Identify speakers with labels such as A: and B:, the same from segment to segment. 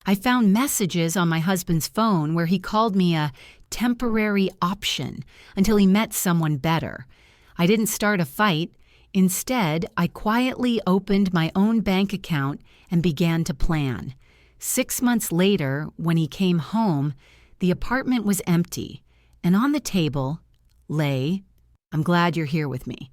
A: I found messages on my husband's phone where he called me a temporary option until he met someone better. I didn't start a fight. Instead, I quietly opened my own bank account and began to plan. 6 months later, when he came home, the apartment was empty, and on the table lay, I'm glad you're here with me.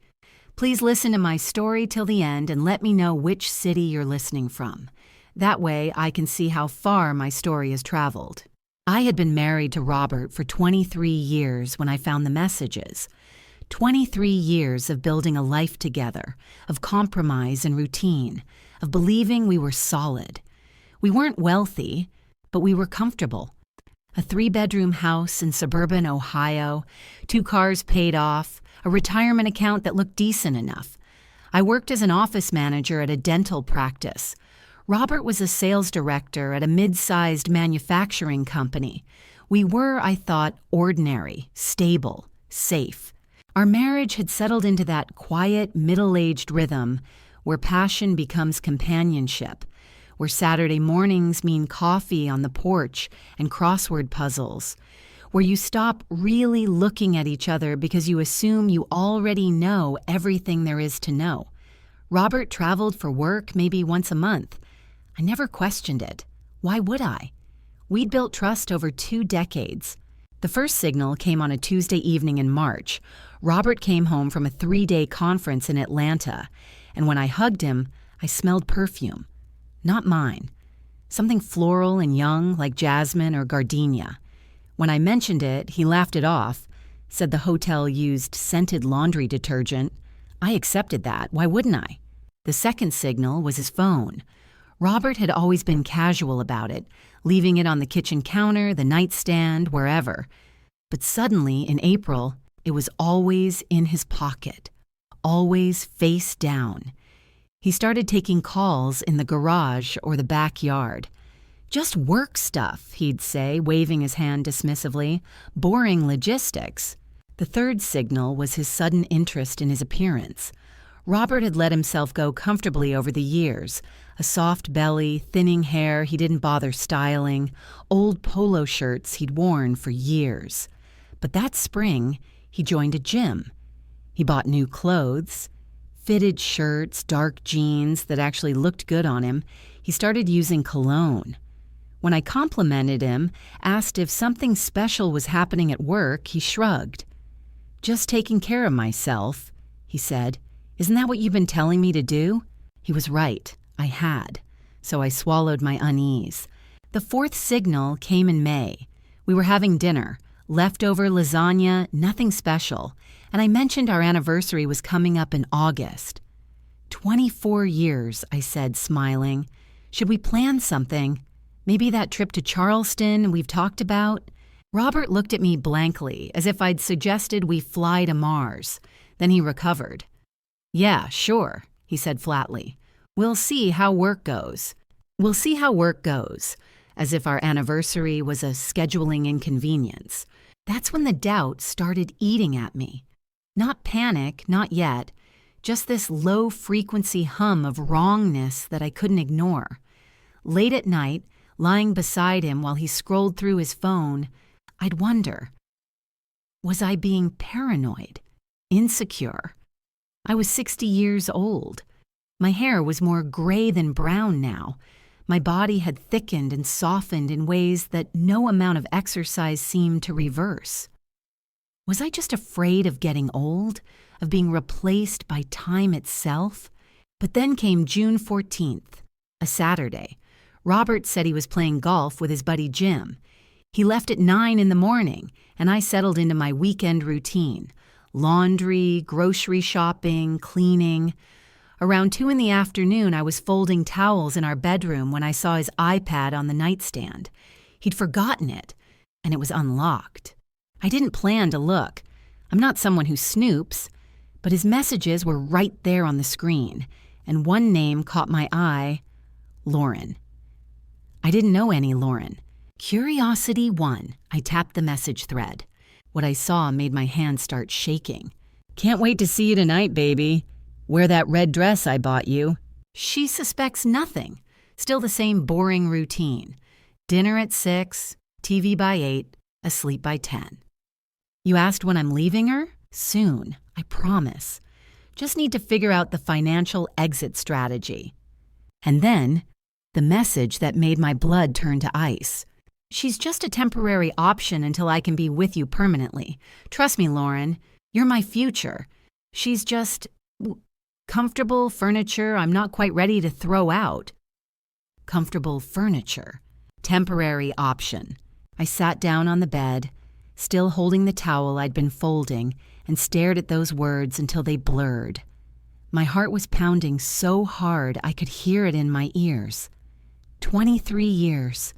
A: Please listen to my story till the end and let me know which city you're listening from. That way I can see how far my story has traveled. I had been married to Robert for 23 years when I found the messages. 23 years of building a life together, of compromise and routine, of believing we were solid. We weren't wealthy, but we were comfortable. A 3-bedroom house in suburban Ohio, 2 cars paid off, a retirement account that looked decent enough. I worked as an office manager at a dental practice. Robert was a sales director at a mid-sized manufacturing company. We were, I thought, ordinary, stable, safe. Our marriage had settled into that quiet, middle-aged rhythm where passion becomes companionship, where Saturday mornings mean coffee on the porch and crossword puzzles, where you stop really looking at each other because you assume you already know everything there is to know. Robert traveled for work maybe once a month. I never questioned it. Why would I? We'd built trust over 2 decades. The first signal came on a Tuesday evening in March. Robert came home from a 3-day conference in Atlanta, and when I hugged him, I smelled perfume. Not mine. Something floral and young like jasmine or gardenia. When I mentioned it, he laughed it off, said the hotel used scented laundry detergent. I accepted that. Why wouldn't I? The second signal was his phone. Robert had always been casual about it, leaving it on the kitchen counter, the nightstand, wherever. But suddenly, in April, it was always in his pocket, always face down. He started taking calls in the garage or the backyard. Just work stuff, he'd say, waving his hand dismissively. Boring logistics. The third signal was his sudden interest in his appearance. Robert had let himself go comfortably over the years. A soft belly, thinning hair he didn't bother styling, old polo shirts he'd worn for years. But that spring, he joined a gym. He bought new clothes, fitted shirts, dark jeans that actually looked good on him. He started using cologne. When I complimented him, asked if something special was happening at work, he shrugged. "Just taking care of myself," he said. "Isn't that what you've been telling me to do?" He was right. I had. So I swallowed my unease. The fourth signal came in May. We were having dinner, leftover lasagna, nothing special, and I mentioned our anniversary was coming up in August. 24 years, I said, smiling. Should we plan something? Maybe that trip to Charleston we've talked about? Robert looked at me blankly, as if I'd suggested we fly to Mars. Then he recovered. "Yeah, sure," he said flatly. "We'll see how work goes." We'll see how work goes, as if our anniversary was a scheduling inconvenience. That's when the doubt started eating at me. Not panic, not yet, just this low-frequency hum of wrongness that I couldn't ignore. Late at night, lying beside him while he scrolled through his phone, I'd wonder, was I being paranoid, insecure? I was 60 years old. My hair was more gray than brown now. My body had thickened and softened in ways that no amount of exercise seemed to reverse. Was I just afraid of getting old, of being replaced by time itself? But then came June 14th, a Saturday. Robert said he was playing golf with his buddy Jim. He left at 9 in the morning, and I settled into my weekend routine. Laundry, grocery shopping, cleaning. Around 2 in the afternoon, I was folding towels in our bedroom when I saw his iPad on the nightstand. He'd forgotten it, and it was unlocked. I didn't plan to look. I'm not someone who snoops, but his messages were right there on the screen, and one name caught my eye, Lauren. I didn't know any Lauren. Curiosity won. I tapped the message thread. What I saw made my hand start shaking. "Can't wait to see you tonight, baby. Wear that red dress I bought you." She suspects nothing. Still the same boring routine. Dinner at 6, TV by 8, asleep by 10. You asked when I'm leaving her? Soon, I promise. Just need to figure out the financial exit strategy. And then, the message that made my blood turn to ice. She's just a temporary option until I can be with you permanently. Trust me, Lauren, you're my future. She's just comfortable furniture I'm not quite ready to throw out. Comfortable furniture. Temporary option. I sat down on the bed, still holding the towel I'd been folding, and stared at those words until they blurred. My heart was pounding so hard I could hear it in my ears. 23 years,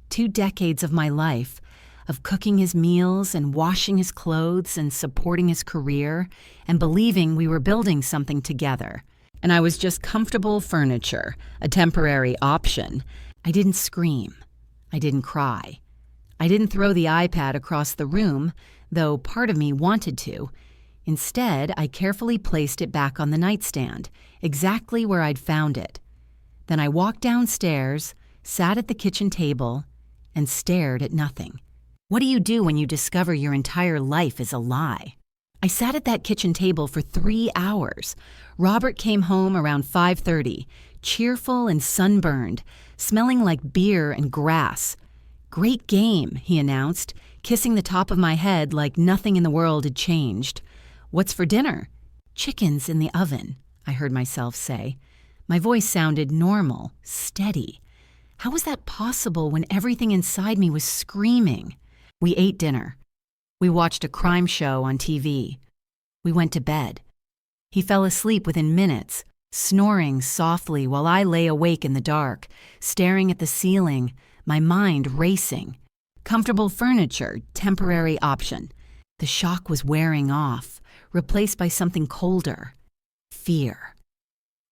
A: 2 decades of my life, of cooking his meals and washing his clothes and supporting his career and believing we were building something together. And I was just comfortable furniture, a temporary option. I didn't scream. I didn't cry. I didn't throw the iPad across the room, though part of me wanted to. Instead, I carefully placed it back on the nightstand, exactly where I'd found it. Then I walked downstairs, sat at the kitchen table, and stared at nothing. What do you do when you discover your entire life is a lie? I sat at that kitchen table for 3 hours. Robert came home around 5:30, cheerful and sunburned, smelling like beer and grass. "Great game," he announced, kissing the top of my head like nothing in the world had changed. "What's for dinner?" "Chickens in the oven," I heard myself say. My voice sounded normal, steady. How was that possible when everything inside me was screaming? We ate dinner. We watched a crime show on TV. We went to bed. He fell asleep within minutes, snoring softly while I lay awake in the dark, staring at the ceiling, my mind racing. Comfortable furniture, temporary option. The shock was wearing off, replaced by something colder. Fear.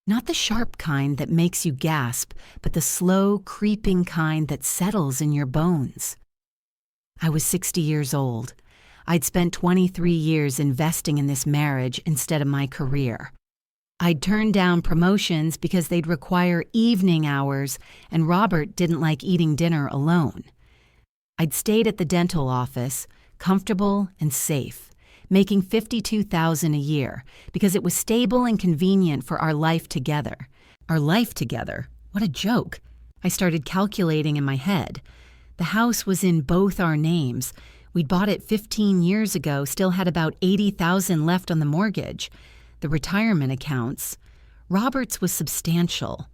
A: Not the sharp kind that makes you gasp, but the slow, creeping kind that settles in your bones. I was 60 years old. I'd spent 23 years investing in this marriage instead of my career. I'd turned down promotions because they'd require evening hours, and Robert didn't like eating dinner alone. I'd stayed at the dental office, comfortable and safe, making $52,000 a year because it was stable and convenient for our life together. Our life together? What a joke. I started calculating in my head. The house was in both our names. We'd bought it 15 years ago, still had about $80,000 left on the mortgage. The retirement accounts. Robert's was substantial,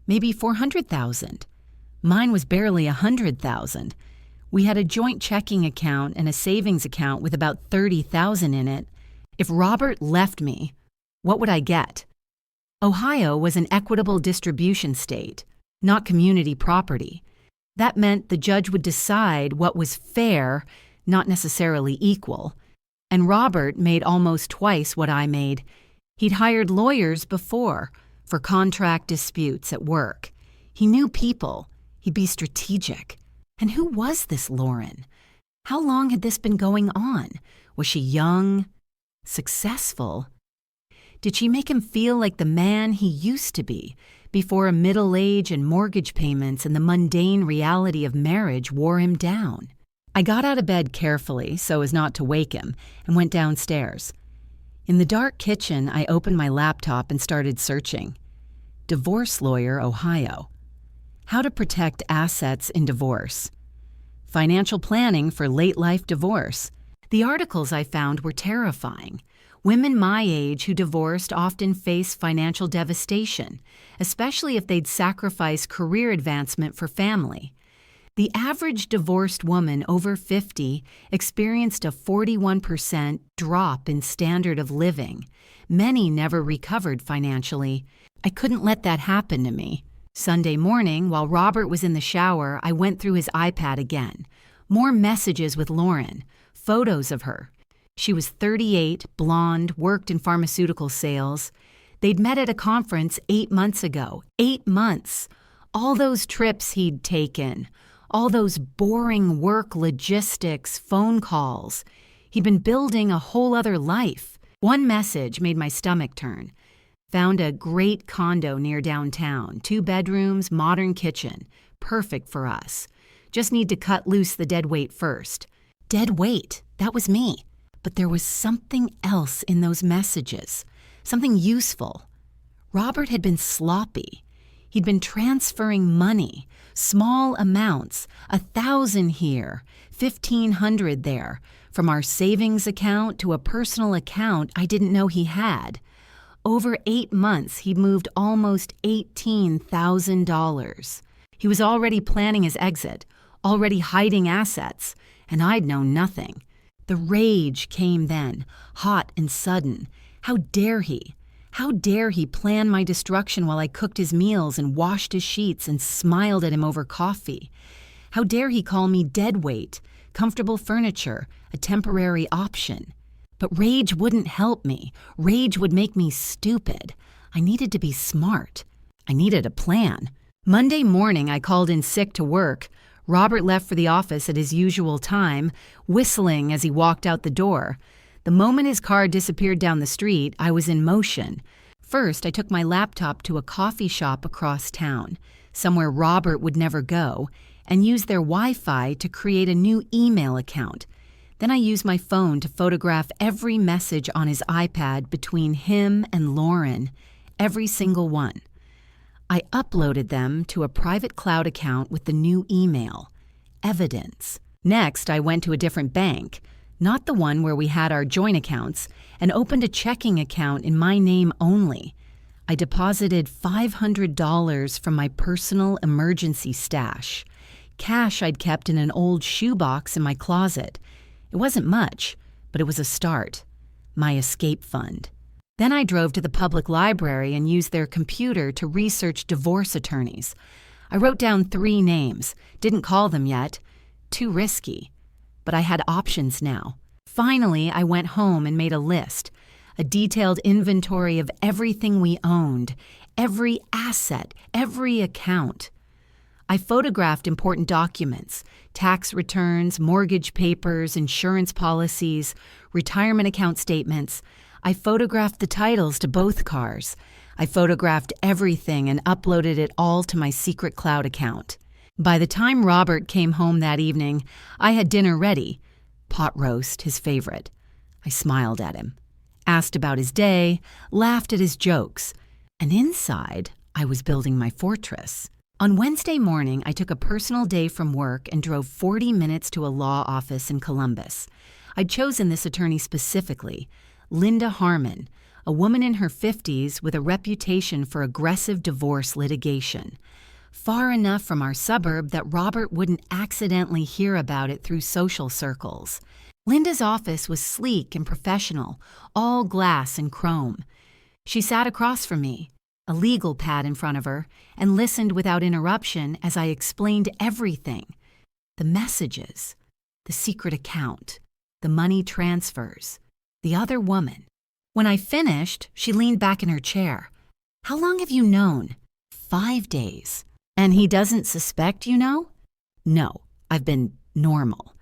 A: maybe $400,000. Mine was barely $100,000. We had a joint checking account and a savings account with about $30,000 in it. If Robert left me, what would I get? Ohio was an equitable distribution state, not community property. That meant the judge would decide what was fair, not necessarily equal. And Robert made almost twice what I made. He'd hired lawyers before for contract disputes at work. He knew people. He'd be strategic. And who was this Lauren? How long had this been going on? Was she young? Successful? Did she make him feel like the man he used to be before a middle age and mortgage payments and the mundane reality of marriage wore him down? I got out of bed carefully so as not to wake him and went downstairs. In the dark kitchen, I opened my laptop and started searching. Divorce lawyer, Ohio. How to protect assets in divorce. Financial planning for late-life divorce. The articles I found were terrifying. Women my age who divorced often face financial devastation, especially if they'd sacrifice career advancement for family. The average divorced woman over 50 experienced a 41% drop in standard of living. Many never recovered financially. I couldn't let that happen to me. Sunday morning, while Robert was in the shower, I went through his iPad again. More messages with Lauren, photos of her. She was 38, blonde, worked in pharmaceutical sales. They'd met at a conference 8 months ago. 8 months. All those trips he'd taken. All those boring work logistics, phone calls. He'd been building a whole other life. One message made my stomach turn. Found a great condo near downtown, 2 bedrooms, modern kitchen. Perfect for us. Just need to cut loose the dead weight first. Dead weight, that was me. But there was something else in those messages, something useful. Robert had been sloppy. He'd been transferring money, small amounts, 1,000 here, 1,500 there, from our savings account to a personal account I didn't know he had. Over 8 months, he'd moved almost $18,000. He was already planning his exit, already hiding assets, and I'd known nothing. The rage came then, hot and sudden. How dare he? How dare he plan my destruction while I cooked his meals and washed his sheets and smiled at him over coffee? How dare he call me dead weight, comfortable furniture, a temporary option? But rage wouldn't help me. Rage would make me stupid. I needed to be smart. I needed a plan. Monday morning, I called in sick to work. Robert left for the office at his usual time, whistling as he walked out the door. The moment his car disappeared down the street, I was in motion. First, I took my laptop to a coffee shop across town, somewhere Robert would never go, and used their Wi-Fi to create a new email account. Then I used my phone to photograph every message on his iPad between him and Lauren, every single one. I uploaded them to a private cloud account with the new email, Evidence. Next, I went to a different bank, not the one where we had our joint accounts, and opened a checking account in my name only. I deposited $500 from my personal emergency stash, cash I'd kept in an old shoebox in my closet. It wasn't much, but it was a start. My escape fund. Then I drove to the public library and used their computer to research divorce attorneys. I wrote down 3 names, didn't call them yet. Too risky. But I had options now. Finally, I went home and made a list, a detailed inventory of everything we owned, every asset, every account. I photographed important documents, tax returns, mortgage papers, insurance policies, retirement account statements. I photographed the titles to both cars. I photographed everything and uploaded it all to my secret cloud account. By the time Robert came home that evening, I had dinner ready. Pot roast, his favorite. I smiled at him, asked about his day, laughed at his jokes, and inside, I was building my fortress. On Wednesday morning, I took a personal day from work and drove 40 minutes to a law office in Columbus. I'd chosen this attorney specifically, Linda Harmon, a woman in her 50s with a reputation for aggressive divorce litigation. Far enough from our suburb that Robert wouldn't accidentally hear about it through social circles. Linda's office was sleek and professional, all glass and chrome. She sat across from me, a legal pad in front of her, and listened without interruption as I explained everything. The messages, the secret account, the money transfers, the other woman. When I finished, she leaned back in her chair. "How long have you known?" 5 days. "And he doesn't suspect, you know?" "No, I've been normal,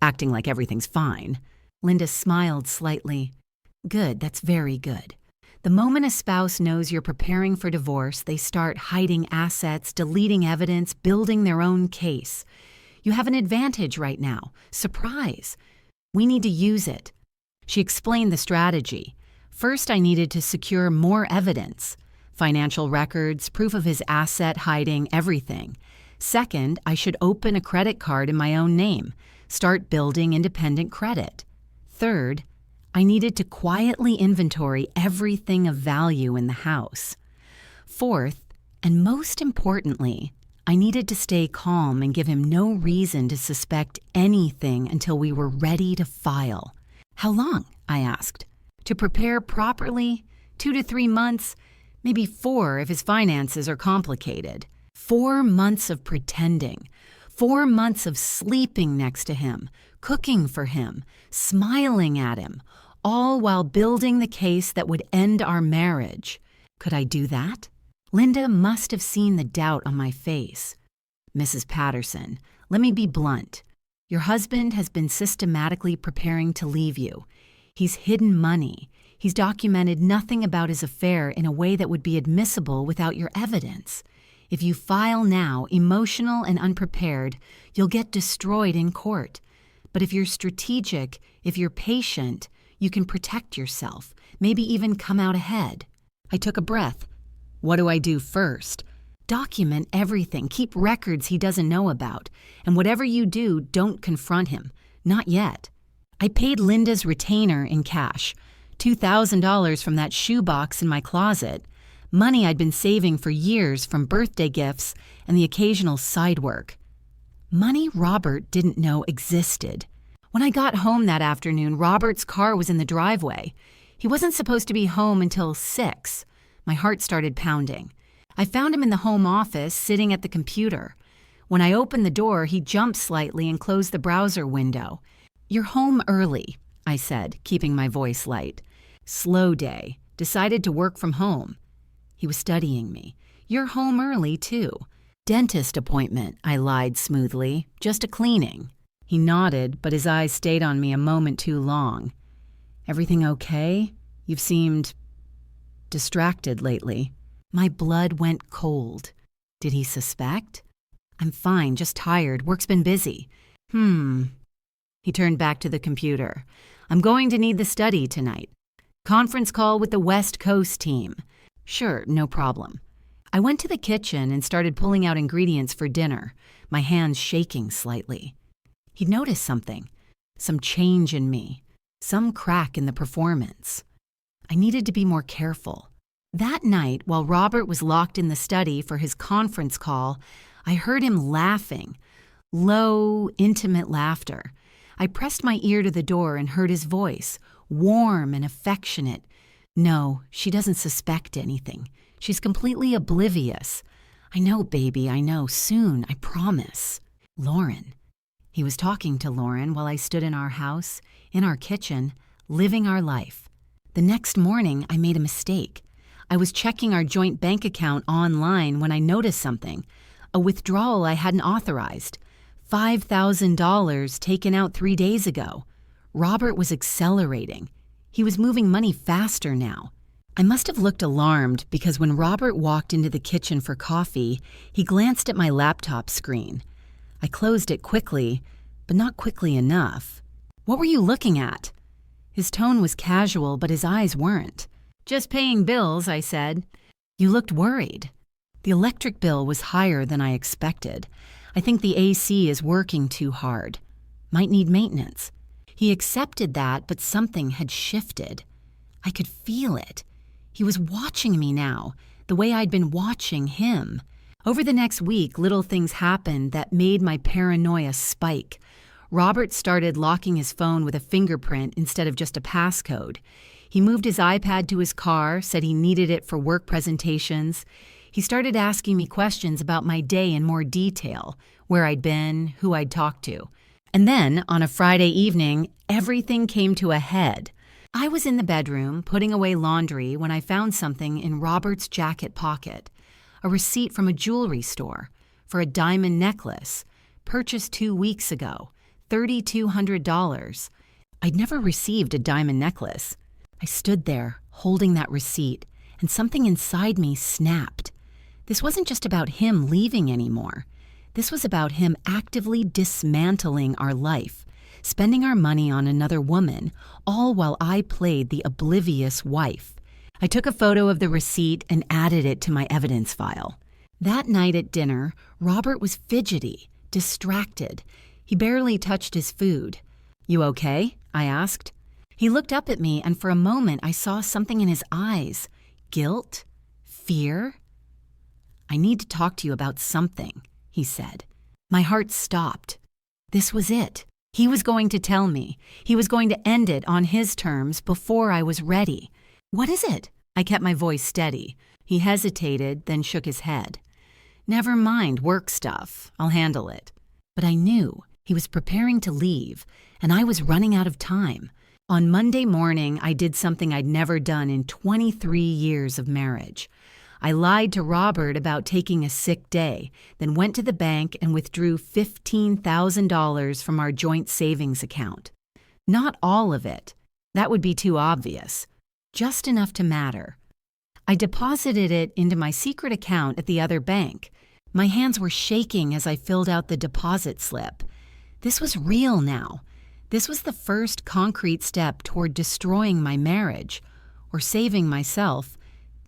A: acting like everything's fine." Linda smiled slightly. "Good, that's very good. The moment a spouse knows you're preparing for divorce, they start hiding assets, deleting evidence, building their own case. You have an advantage right now. Surprise. We need to use it." She explained the strategy. First, I needed to secure more evidence. Financial records, proof of his asset hiding, everything. Second, I should open a credit card in my own name, start building independent credit. Third, I needed to quietly inventory everything of value in the house. Fourth, and most importantly, I needed to stay calm and give him no reason to suspect anything until we were ready to file. "How long?" I asked. "To prepare properly? 2 to 3 months, maybe 4 if his finances are complicated. 4 months of pretending, 4 months of sleeping next to him, cooking for him, smiling at him, all while building the case that would end our marriage. Could I do that?" Linda must have seen the doubt on my face. "Mrs. Patterson, let me be blunt. Your husband has been systematically preparing to leave you. He's hidden money. He's documented nothing about his affair in a way that would be admissible without your evidence. If you file now, emotional and unprepared, you'll get destroyed in court. But if you're strategic, if you're patient, you can protect yourself, maybe even come out ahead. I took a breath. What do I do first? Document everything. Keep records he doesn't know about. And whatever you do, don't confront him. Not yet. I paid Linda's retainer in cash, $2,000 from that shoebox in my closet, money I'd been saving for years from birthday gifts and the occasional side work. Money Robert didn't know existed. When I got home that afternoon, Robert's car was in the driveway. He wasn't supposed to be home until 6. My heart started pounding. I found him in the home office, sitting at the computer. When I opened the door, he jumped slightly and closed the browser window. "You're home early," I said, keeping my voice light. "Slow day. Decided to work from home." He was studying me. "You're home early, too." "Dentist appointment," I lied smoothly. "Just a cleaning." He nodded, but his eyes stayed on me a moment too long. "Everything okay? You've seemed distracted lately." My blood went cold. Did he suspect? "I'm fine, just tired. Work's been busy." He turned back to the computer. "I'm going to need the study tonight. Conference call with the West Coast team." "Sure, no problem." I went to the kitchen and started pulling out ingredients for dinner, my hands shaking slightly. He'd noticed something, some change in me, some crack in the performance. I needed to be more careful. That night, while Robert was locked in the study for his conference call, I heard him laughing, low, intimate laughter. I pressed my ear to the door and heard his voice, warm and affectionate. "No, she doesn't suspect anything. She's completely oblivious. I know, baby, I know. Soon, I promise." Lauren. He was talking to Lauren while I stood in our house, in our kitchen, living our life. The next morning, I made a mistake. I was checking our joint bank account online when I noticed something, a withdrawal I hadn't authorized. $5,000 taken out 3 days ago. Robert was accelerating. He was moving money faster now. I must have looked alarmed because when Robert walked into the kitchen for coffee, he glanced at my laptop screen. I closed it quickly, but not quickly enough. "What were you looking at?" His tone was casual, but his eyes weren't. "Just paying bills," I said. "You looked worried." The electric bill was higher than I expected. I think the AC is working too hard. Might need maintenance. He accepted that, but something had shifted. I could feel it. He was watching me now, the way I'd been watching him. Over the next week, little things happened that made my paranoia spike. Robert started locking his phone with a fingerprint instead of just a passcode. He moved his iPad to his car, said he needed it for work presentations. He started asking me questions about my day in more detail, where I'd been, who I'd talked to. And then, on a Friday evening, everything came to a head. I was in the bedroom, putting away laundry, when I found something in Robert's jacket pocket. A receipt from a jewelry store for a diamond necklace, purchased 2 weeks ago, $3,200. I'd never received a diamond necklace. I stood there, holding that receipt, and something inside me snapped. This wasn't just about him leaving anymore. This was about him actively dismantling our life, spending our money on another woman, all while I played the oblivious wife. I took a photo of the receipt and added it to my evidence file. That night at dinner, Robert was fidgety, distracted. He barely touched his food. "You okay?" I asked. He looked up at me, and for a moment I saw something in his eyes. Guilt? Fear? "I need to talk to you about something," he said. My heart stopped. This was it. He was going to tell me. He was going to end it on his terms before I was ready. "What is it?" I kept my voice steady. He hesitated, then shook his head. "Never mind work stuff. I'll handle it." But I knew he was preparing to leave, and I was running out of time. On Monday morning, I did something I'd never done in 23 years of marriage. I lied to Robert about taking a sick day, then went to the bank and withdrew $15,000 from our joint savings account. Not all of it. That would be too obvious. Just enough to matter. I deposited it into my secret account at the other bank. My hands were shaking as I filled out the deposit slip. This was real now. This was the first concrete step toward destroying my marriage, or saving myself,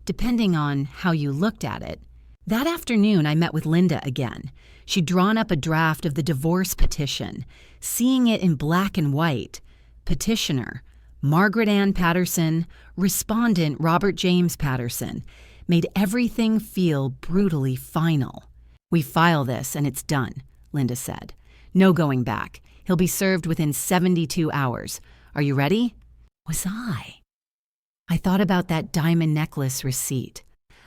A: depending on how you looked at it. That afternoon, I met with Linda again. She'd drawn up a draft of the divorce petition, seeing it in black and white. Petitioner, Margaret Ann Patterson, respondent Robert James Patterson, made everything feel brutally final. "We file this and it's done," Linda said. "No going back. He'll be served within 72 hours. Are you ready?" Was I? I thought about that diamond necklace receipt,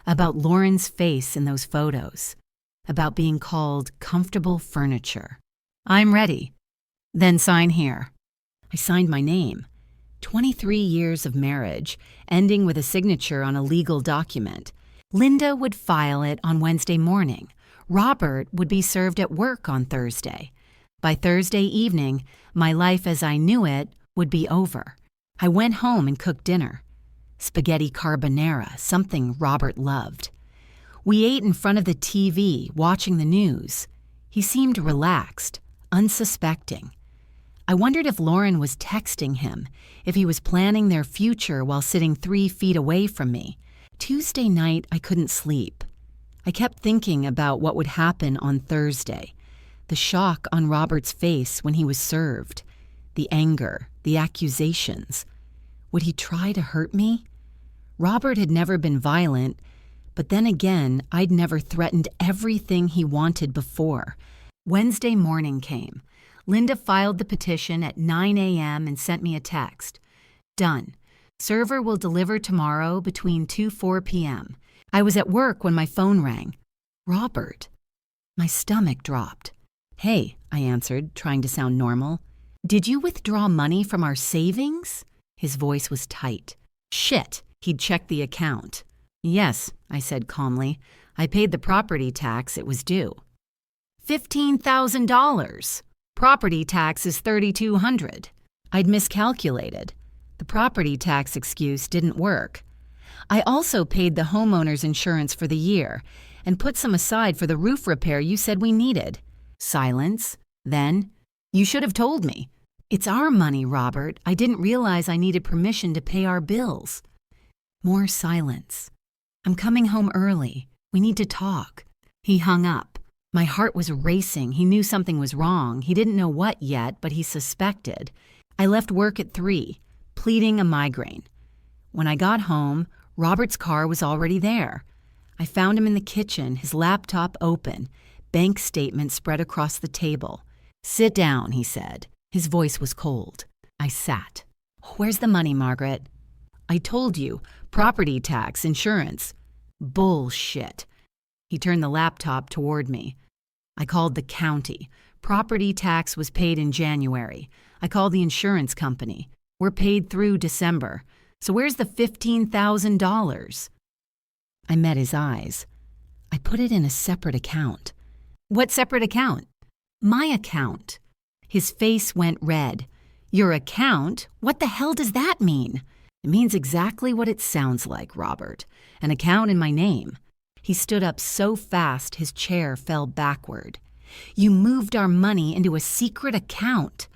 A: about Lauren's face in those photos, about being called comfortable furniture. "I'm ready." "Then sign here." I signed my name. 23 years of marriage, ending with a signature on a legal document. Linda would file it on Wednesday morning. Robert would be served at work on Thursday. By Thursday evening, my life as I knew it would be over. I went home and cooked dinner. Spaghetti carbonara, something Robert loved. We ate in front of the TV, watching the news. He seemed relaxed, unsuspecting. I wondered if Lauren was texting him, if he was planning their future while sitting 3 feet away from me. Tuesday night, I couldn't sleep. I kept thinking about what would happen on Thursday. The shock on Robert's face when he was served. The anger, the accusations. Would he try to hurt me? Robert had never been violent, but then again, I'd never threatened everything he wanted before. Wednesday morning came. Linda filed the petition at 9 a.m. and sent me a text. "Done. Server will deliver tomorrow between 2-4 p.m. I was at work when my phone rang. Robert. My stomach dropped. "Hey," I answered, trying to sound normal. "Did you withdraw money from our savings?" His voice was tight. "Shit," he'd checked the account. "Yes," I said calmly. "I paid the property tax it was due." $15,000. Property tax is $3,200. I'd miscalculated. The property tax excuse didn't work. I also paid the homeowner's insurance for the year and put some aside for the roof repair you said we needed. Silence. Then, "You should have told me." "It's our money, Robert. I didn't realize I needed permission to pay our bills." More silence. "I'm coming home early. We need to talk." He hung up. My heart was racing. He knew something was wrong. He didn't know what yet, but he suspected. I left work at 3, pleading a migraine. When I got home, Robert's car was already there. I found him in the kitchen, his laptop open, bank statement spread across the table. "Sit down," he said. His voice was cold. I sat. "Where's the money, Margaret?" "I told you. Property tax, insurance." "Bullshit." He turned the laptop toward me. I called the county. Property tax was paid in January. I called the insurance company. We're paid through December. So where's the $15,000? I met his eyes. I put it in a separate account. "What separate account?" "My account." His face went red. "Your account? What the hell does that mean?" "It means exactly what it sounds like, Robert. An account in my name." He stood up so fast his chair fell backward. "You moved our money into a secret account.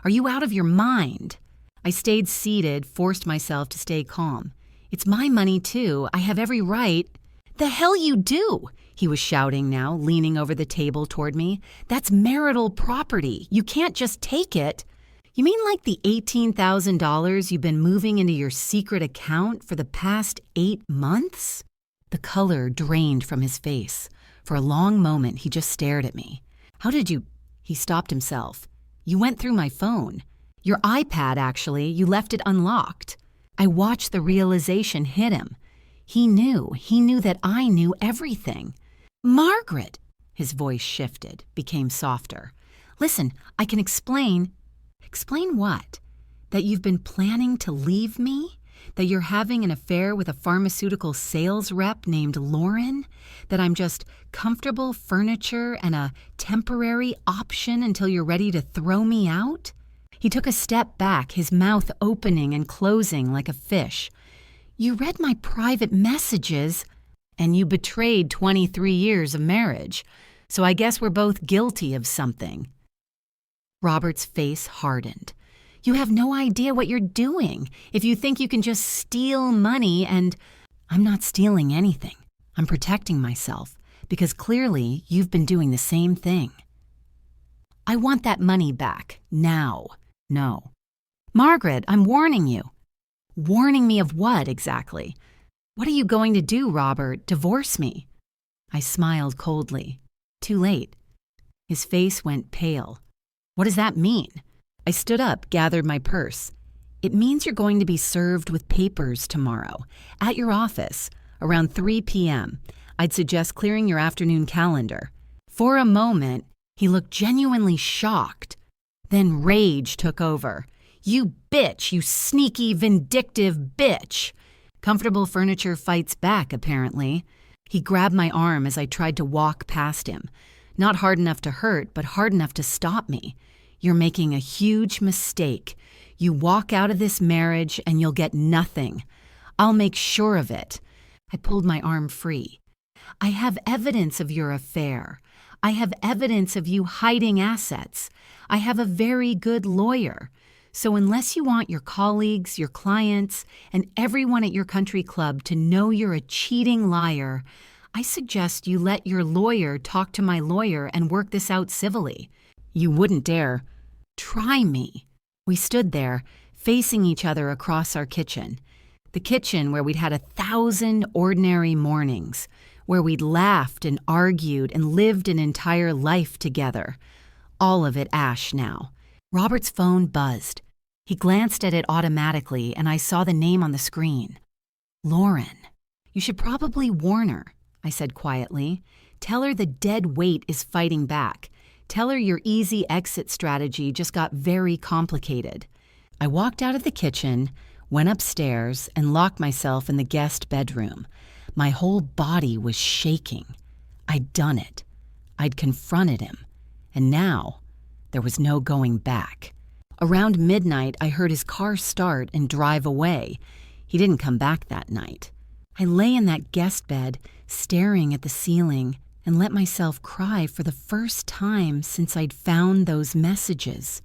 A: Are you out of your mind?" I stayed seated, forced myself to stay calm. "It's my money, too. I have every right." "The hell you do!" he was shouting now, leaning over the table toward me. "That's marital property. You can't just take it." "You mean like the $18,000 you've been moving into your secret account for the past 8 months? The color drained from his face. For a long moment, he just stared at me. "How did you—" He stopped himself. "You went through my phone. Your iPad, actually. You left it unlocked." I watched the realization hit him. He knew that I knew everything. "Margaret!" His voice shifted, became softer. "Listen, I can explain." "Explain what? That you've been planning to leave me? That you're having an affair with a pharmaceutical sales rep named Lauren? That I'm just comfortable furniture and a temporary option until you're ready to throw me out?" He took a step back, his mouth opening and closing like a fish. You read my private messages, and you betrayed 23 years of marriage, so I guess we're both guilty of something. Robert's face hardened. You have no idea what you're doing if you think you can just steal money and... I'm not stealing anything. I'm protecting myself because clearly you've been doing the same thing. I want that money back, now. No. Margaret, I'm warning you. Warning me of what exactly? What are you going to do, Robert? Divorce me? I smiled coldly. Too late. His face went pale. What does that mean? I stood up, gathered my purse. It means you're going to be served with papers tomorrow, at your office, around 3 p.m. I'd suggest clearing your afternoon calendar. For a moment, he looked genuinely shocked. Then rage took over. You bitch, you sneaky, vindictive bitch. Comfortable furniture fights back, apparently. He grabbed my arm as I tried to walk past him. Not hard enough to hurt, but hard enough to stop me. You're making a huge mistake. You walk out of this marriage and you'll get nothing. I'll make sure of it. I pulled my arm free. I have evidence of your affair. I have evidence of you hiding assets. I have a very good lawyer. So unless you want your colleagues, your clients, and everyone at your country club to know you're a cheating liar, I suggest you let your lawyer talk to my lawyer and work this out civilly. You wouldn't dare. Try me. We stood there, facing each other across our kitchen. The kitchen where we'd had 1,000 ordinary mornings, where we'd laughed and argued and lived an entire life together. All of it ash now. Robert's phone buzzed. He glanced at it automatically, and I saw the name on the screen. Lauren. You should probably warn her, I said quietly. Tell her the dead weight is fighting back. Tell her your easy exit strategy just got very complicated. I walked out of the kitchen, went upstairs, and locked myself in the guest bedroom. My whole body was shaking. I'd done it. I'd confronted him. And now, there was no going back. Around midnight, I heard his car start and drive away. He didn't come back that night. I lay in that guest bed, staring at the ceiling, and let myself cry for the first time since I'd found those messages.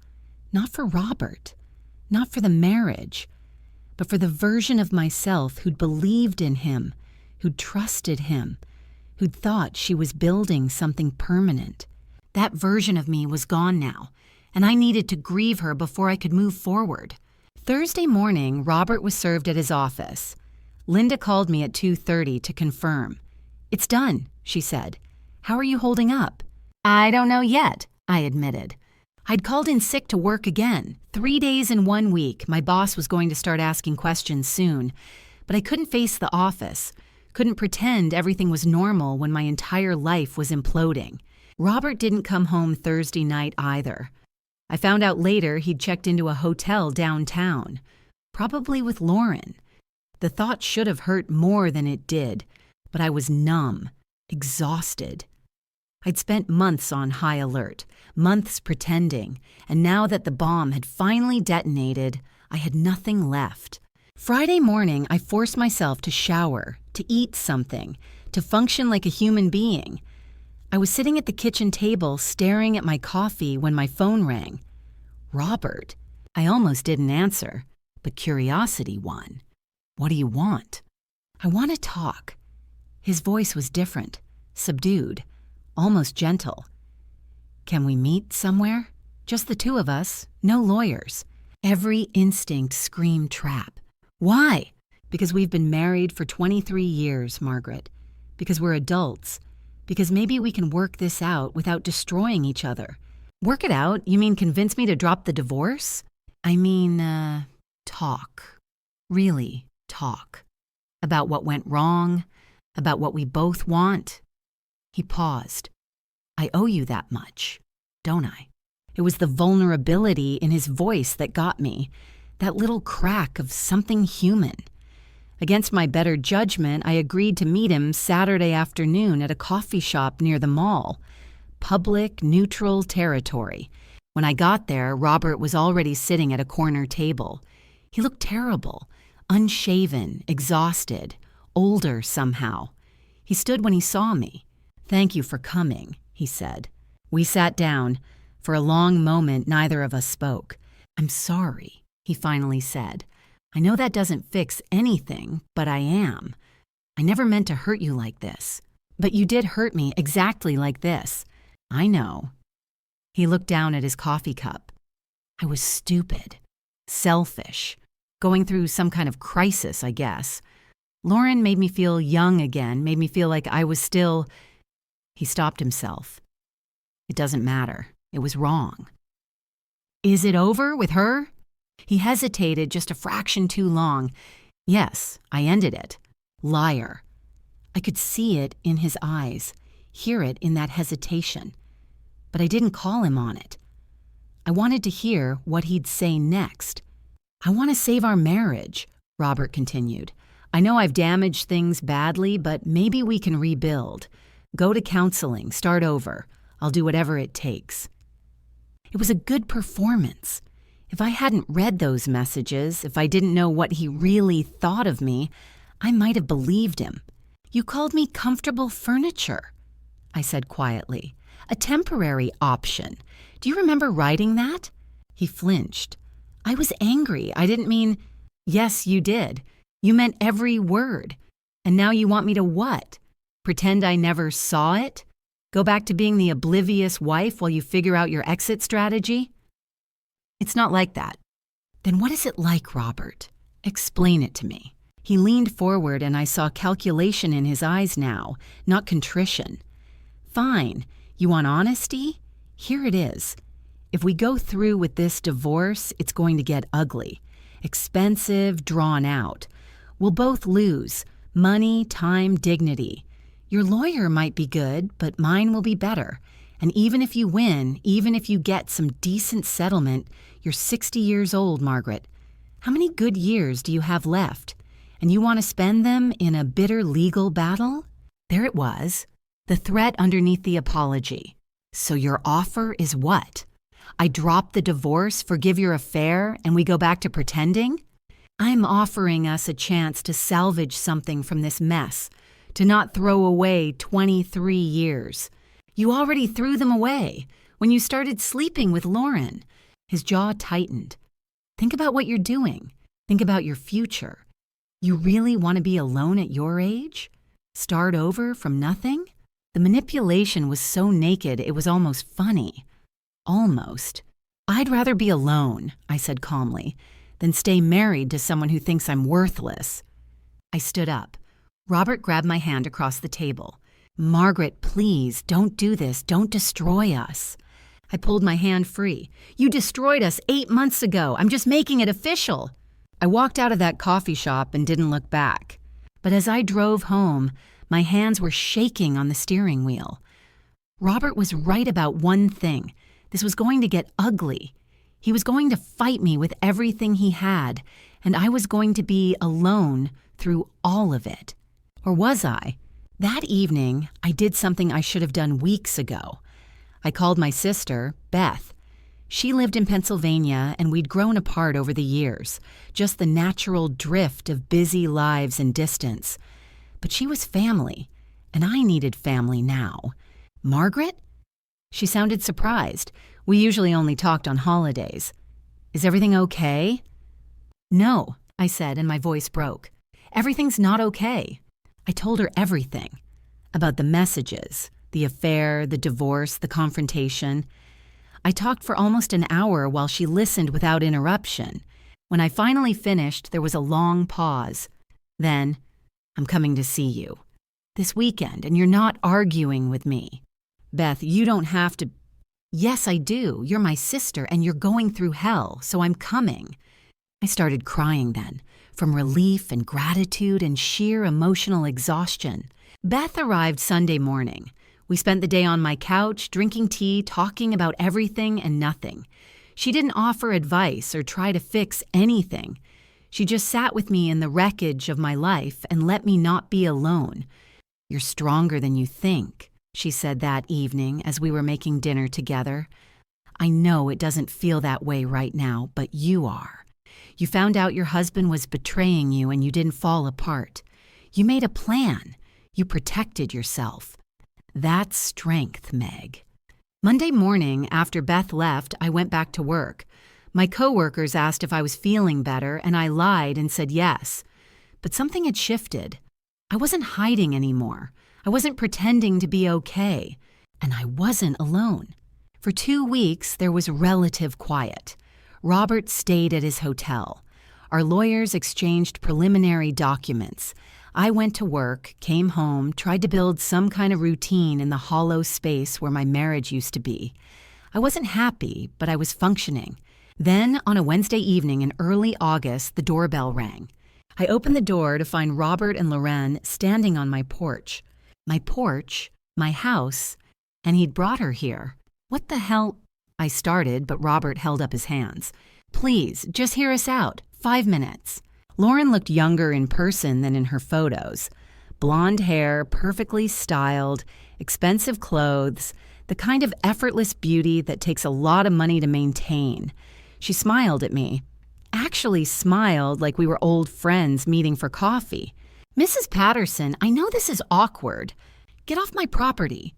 A: Not for Robert, not for the marriage, but for the version of myself who'd believed in him, who'd trusted him, who'd thought she was building something permanent. That version of me was gone now, and I needed to grieve her before I could move forward. Thursday morning, Robert was served at his office. Linda called me at 2:30 to confirm. It's done, she said. How are you holding up? I don't know yet, I admitted. I'd called in sick to work again. 3 days in 1 week. My boss was going to start asking questions soon. But I couldn't face the office. Couldn't pretend everything was normal when my entire life was imploding. Robert didn't come home Thursday night either. I found out later he'd checked into a hotel downtown. Probably with Lauren. The thought should have hurt more than it did. But I was numb. Exhausted. I'd spent months on high alert, months pretending, and now that the bomb had finally detonated, I had nothing left. Friday morning, I forced myself to shower, to eat something, to function like a human being. I was sitting at the kitchen table staring at my coffee when my phone rang. Robert. I almost didn't answer, but curiosity won. What do you want? I want to talk. His voice was different, subdued, almost gentle. Can we meet somewhere? Just the two of us, no lawyers. Every instinct screamed trap. Why? Because we've been married for 23 years, Margaret. Because we're adults. Because maybe we can work this out without destroying each other. Work it out? You mean convince me to drop the divorce? I mean, talk. Really talk. About what went wrong. About what we both want. He paused. I owe you that much, don't I? It was the vulnerability in his voice that got me, that little crack of something human. Against my better judgment, I agreed to meet him Saturday afternoon at a coffee shop near the mall. Public, neutral territory. When I got there, Robert was already sitting at a corner table. He looked terrible, unshaven, exhausted, older somehow. He stood when he saw me. "Thank you for coming," he said. We sat down. For a long moment, neither of us spoke. "I'm sorry," he finally said. "I know that doesn't fix anything, but I am. I never meant to hurt you like this. But you did hurt me exactly like this. I know." He looked down at his coffee cup. "I was stupid, selfish, going through some kind of crisis, I guess. Lauren made me feel young again, made me feel like I was still—" He stopped himself. "It doesn't matter. It was wrong." "Is it over with her?" He hesitated just a fraction too long. "Yes, I ended it. Liar." I could see it in his eyes, hear it in that hesitation. But I didn't call him on it. I wanted to hear what he'd say next. "I want to save our marriage," Robert continued. "I know I've damaged things badly, but maybe we can rebuild. Go to counseling, start over. I'll do whatever it takes." It was a good performance. If I hadn't read those messages, if I didn't know what he really thought of me, I might have believed him. "You called me comfortable furniture," I said quietly. "A temporary option. Do you remember writing that?" He flinched. "I was angry. I didn't mean—" "Yes, you did. You meant every word. And now you want me to what? Pretend I never saw it? Go back to being the oblivious wife while you figure out your exit strategy?" "It's not like that." "Then what is it like, Robert? Explain it to me." He leaned forward and I saw calculation in his eyes now, not contrition. "Fine. You want honesty? Here it is. If we go through with this divorce, it's going to get ugly. Expensive, drawn out. We'll both lose. Money, time, dignity. Your lawyer might be good, but mine will be better. And even if you win, even if you get some decent settlement, you're 60 years old, Margaret. How many good years do you have left? And you want to spend them in a bitter legal battle?" There it was, the threat underneath the apology. "So your offer is what? I drop the divorce, forgive your affair, and we go back to pretending? I'm offering us a chance to salvage something from this mess, to not throw away 23 years. You already threw them away when you started sleeping with Lauren." His jaw tightened. "Think about what you're doing. Think about your future. You really want to be alone at your age? Start over from nothing?" The manipulation was so naked it was almost funny. Almost. "I'd rather be alone," I said calmly, "than stay married to someone who thinks I'm worthless." I stood up. Robert grabbed my hand across the table. "Margaret, please, don't do this. Don't destroy us." I pulled my hand free. "You destroyed us 8 months ago. I'm just making it official." I walked out of that coffee shop and didn't look back. But as I drove home, my hands were shaking on the steering wheel. Robert was right about one thing. This was going to get ugly. He was going to fight me with everything he had, and I was going to be alone through all of it. Or was I? That evening, I did something I should have done weeks ago. I called my sister, Beth. She lived in Pennsylvania, and we'd grown apart over the years, just the natural drift of busy lives and distance. But she was family, and I needed family now. "Margaret?" She sounded surprised. We usually only talked on holidays. "Is everything okay?" "No," I said, and my voice broke. "Everything's not okay." I told her everything. About the messages, the affair, the divorce, the confrontation. I talked for almost an hour while she listened without interruption. When I finally finished, there was a long pause. Then, "I'm coming to see you this weekend, and you're not arguing with me." "Beth, you don't have to—" "Yes, I do. You're my sister, and you're going through hell, so I'm coming." I started crying then, from relief and gratitude and sheer emotional exhaustion. Beth arrived Sunday morning. We spent the day on my couch, drinking tea, talking about everything and nothing. She didn't offer advice or try to fix anything. She just sat with me in the wreckage of my life and let me not be alone. "You're stronger than you think," she said that evening as we were making dinner together. "I know it doesn't feel that way right now, but you are. You found out your husband was betraying you and you didn't fall apart. You made a plan. You protected yourself. That's strength, Meg. Monday morning, after Beth left, I went back to work. My coworkers asked if I was feeling better, and I lied and said yes. But something had shifted. I wasn't hiding anymore. I wasn't pretending to be okay. And I wasn't alone. For 2 weeks, there was relative quiet. Robert stayed at his hotel. Our lawyers exchanged preliminary documents. I went to work, came home, tried to build some kind of routine in the hollow space where my marriage used to be. I wasn't happy, but I was functioning. Then, on a Wednesday evening in early August, the doorbell rang. I opened the door to find Robert and Loren standing on my porch. My porch, my house, and he'd brought her here. What the hell? I started, but Robert held up his hands. Please, just hear us out. 5 minutes. Loren looked younger in person than in her photos. Blonde hair, perfectly styled, expensive clothes, the kind of effortless beauty that takes a lot of money to maintain. She smiled at me. Actually smiled like we were old friends meeting for coffee. Mrs. Patterson, I know this is awkward. Get off my property.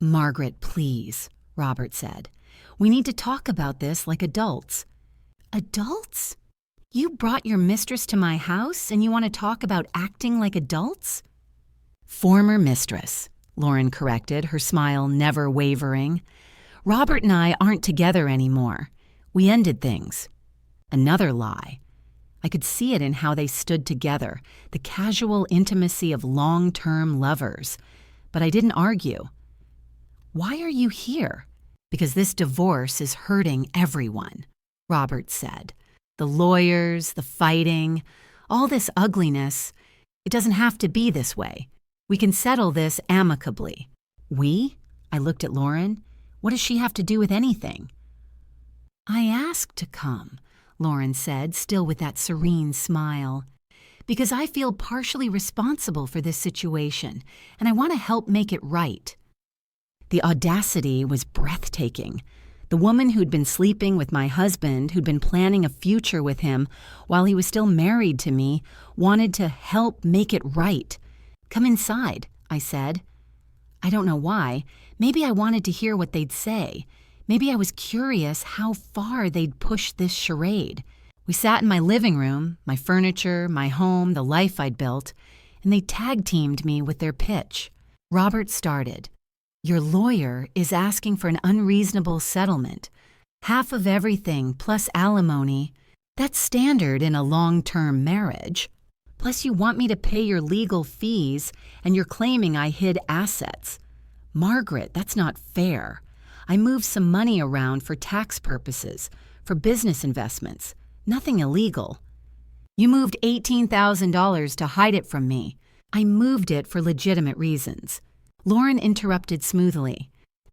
A: Margaret, please, Robert said. We need to talk about this like adults. Adults? You brought your mistress to my house and you want to talk about acting like adults? Former mistress, Loren corrected, her smile never wavering. Robert and I aren't together anymore. We ended things. Another lie. I could see it in how they stood together, the casual intimacy of long-term lovers. But I didn't argue. Why are you here? Because this divorce is hurting everyone, Robert said. The lawyers, the fighting, all this ugliness, it doesn't have to be this way. We can settle this amicably. We? I looked at Loren. What does she have to do with anything? I asked to come, Loren said, still with that serene smile, because I feel partially responsible for this situation, and I want to help make it right. The audacity was breathtaking. The woman who'd been sleeping with my husband, who'd been planning a future with him while he was still married to me, wanted to help make it right. Come inside, I said. I don't know why. Maybe I wanted to hear what they'd say. Maybe I was curious how far they'd push this charade. We sat in my living room, my furniture, my home, the life I'd built, and they tag-teamed me with their pitch. Robert started. Your lawyer is asking for an unreasonable settlement. Half of everything plus alimony. That's standard in a long-term marriage. Plus you want me to pay your legal fees, and you're claiming I hid assets. Margaret, that's not fair. I moved some money around for tax purposes, for business investments. Nothing illegal. You moved $18,000 to hide it from me. I moved it for legitimate reasons. Loren interrupted smoothly.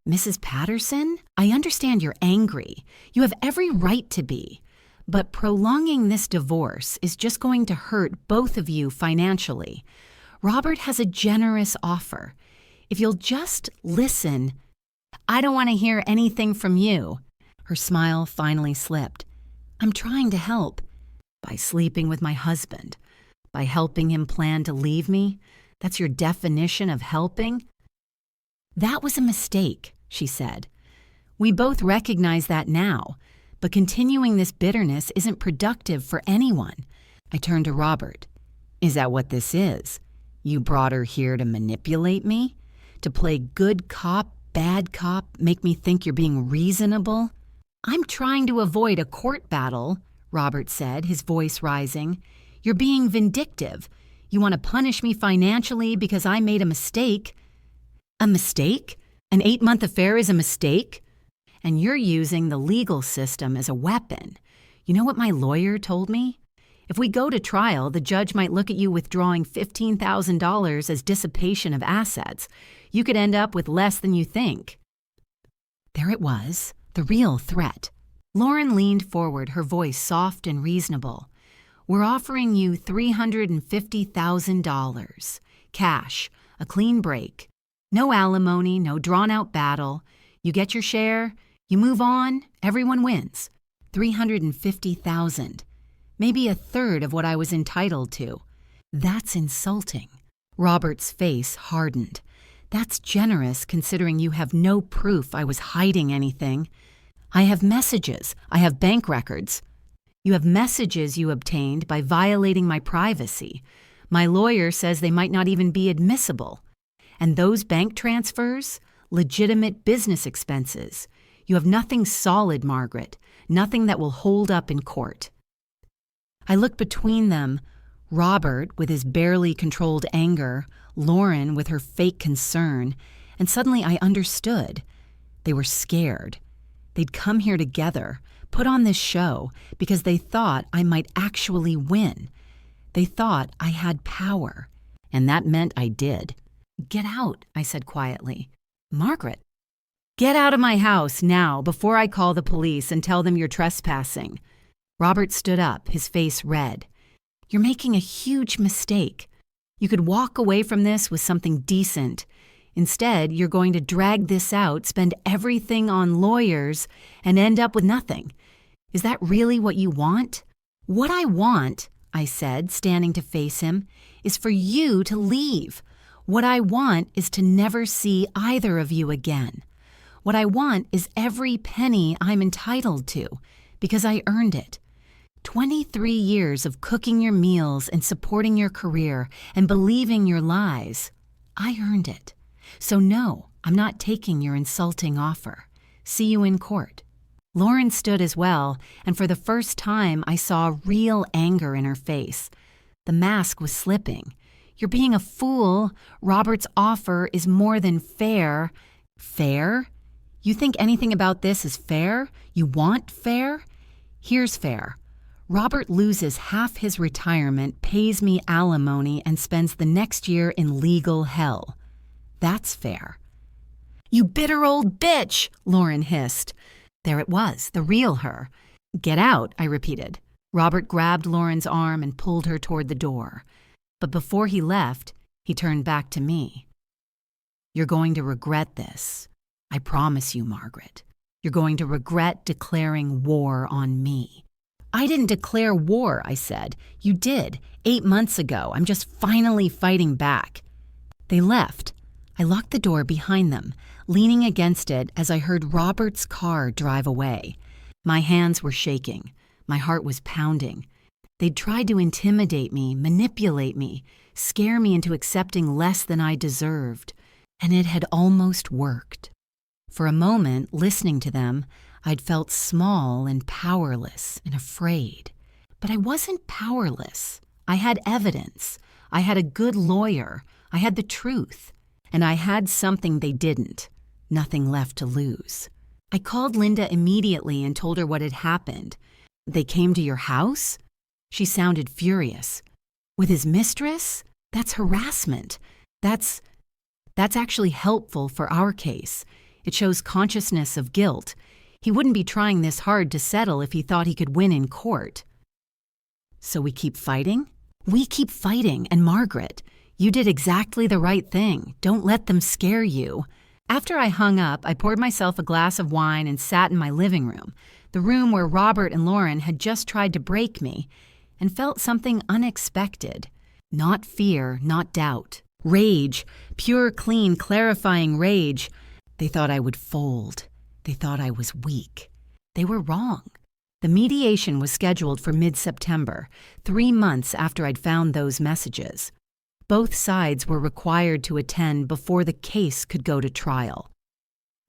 A: Mrs. Patterson, I understand you're angry. You have every right to be. But prolonging this divorce is just going to hurt both of you financially. Robert has a generous offer. If you'll just listen. I don't want to hear anything from you. Her smile finally slipped. I'm trying to help. By sleeping with my husband. By helping him plan to leave me. That's your definition of helping? That was a mistake, she said. We both recognize that now, but continuing this bitterness isn't productive for anyone. I turned to Robert. Is that what this is? You brought her here to manipulate me? To play good cop, bad cop, make me think you're being reasonable? I'm trying to avoid a court battle, Robert said, his voice rising. You're being vindictive. You want to punish me financially because I made a mistake. A mistake? An 8-month affair is a mistake? And you're using the legal system as a weapon. You know what my lawyer told me? If we go to trial, the judge might look at you withdrawing $15,000 as dissipation of assets. You could end up with less than you think. There it was, the real threat. Loren leaned forward, her voice soft and reasonable. We're offering you $350,000. Cash, a clean break. No alimony, no drawn-out battle. You get your share, you move on, everyone wins. $350,000. maybe a third of what I was entitled to. That's insulting. Robert's face hardened. That's generous considering you have no proof I was hiding anything. I have messages. I have bank records. You have messages you obtained by violating my privacy. My lawyer says they might not even be admissible. And those bank transfers? Legitimate business expenses. You have nothing solid, Margaret. Nothing that will hold up in court. I looked between them, Robert with his barely controlled anger, Lauren with her fake concern, and suddenly I understood. They were scared. They'd come here together, put on this show, because they thought I might actually win. They thought I had power, and that meant I did. "Get out," I said quietly. "Margaret." "Get out of my house now before I call the police and tell them you're trespassing." Robert stood up, his face red. "You're making a huge mistake. You could walk away from this with something decent. Instead, you're going to drag this out, spend everything on lawyers, and end up with nothing. Is that really what you want?" "What I want," I said, standing to face him, "is for you to leave. What I want is to never see either of you again. What I want is every penny I'm entitled to, because I earned it. 23 years of cooking your meals and supporting your career and believing your lies. I earned it. So no, I'm not taking your insulting offer. See you in court." Lauren stood as well, and for the first time I saw real anger in her face. The mask was slipping. "You're being a fool. Robert's offer is more than fair." "Fair? You think anything about this is fair? You want fair? Here's fair. Robert loses half his retirement, pays me alimony, and spends the next year in legal hell. That's fair." "You bitter old bitch," Lauren hissed. There it was, the real her. "Get out," I repeated. Robert grabbed Lauren's arm and pulled her toward the door. But before he left, he turned back to me. "You're going to regret this. I promise you, Margaret. You're going to regret declaring war on me." "I didn't declare war," I said. "You did, 8 months ago. I'm just finally fighting back." They left. I locked the door behind them, leaning against it as I heard Robert's car drive away. My hands were shaking. My heart was pounding. They'd tried to intimidate me, manipulate me, scare me into accepting less than I deserved. And it had almost worked. For a moment, listening to them, I'd felt small and powerless and afraid. But I wasn't powerless. I had evidence. I had a good lawyer. I had the truth. And I had something they didn't. Nothing left to lose. I called Linda immediately and told her what had happened. "They came to your house?" She sounded furious. "With his mistress? That's harassment. That's actually helpful for our case. It shows consciousness of guilt. He wouldn't be trying this hard to settle if he thought he could win in court." "So we keep fighting?" "We keep fighting, and Margaret, you did exactly the right thing. Don't let them scare you." After I hung up, I poured myself a glass of wine and sat in my living room, the room where Robert and Lauren had just tried to break me, and felt something unexpected. Not fear, not doubt. Rage, pure, clean, clarifying rage. They thought I would fold. They thought I was weak. They were wrong. The mediation was scheduled for mid-September, 3 months after I'd found those messages. Both sides were required to attend before the case could go to trial.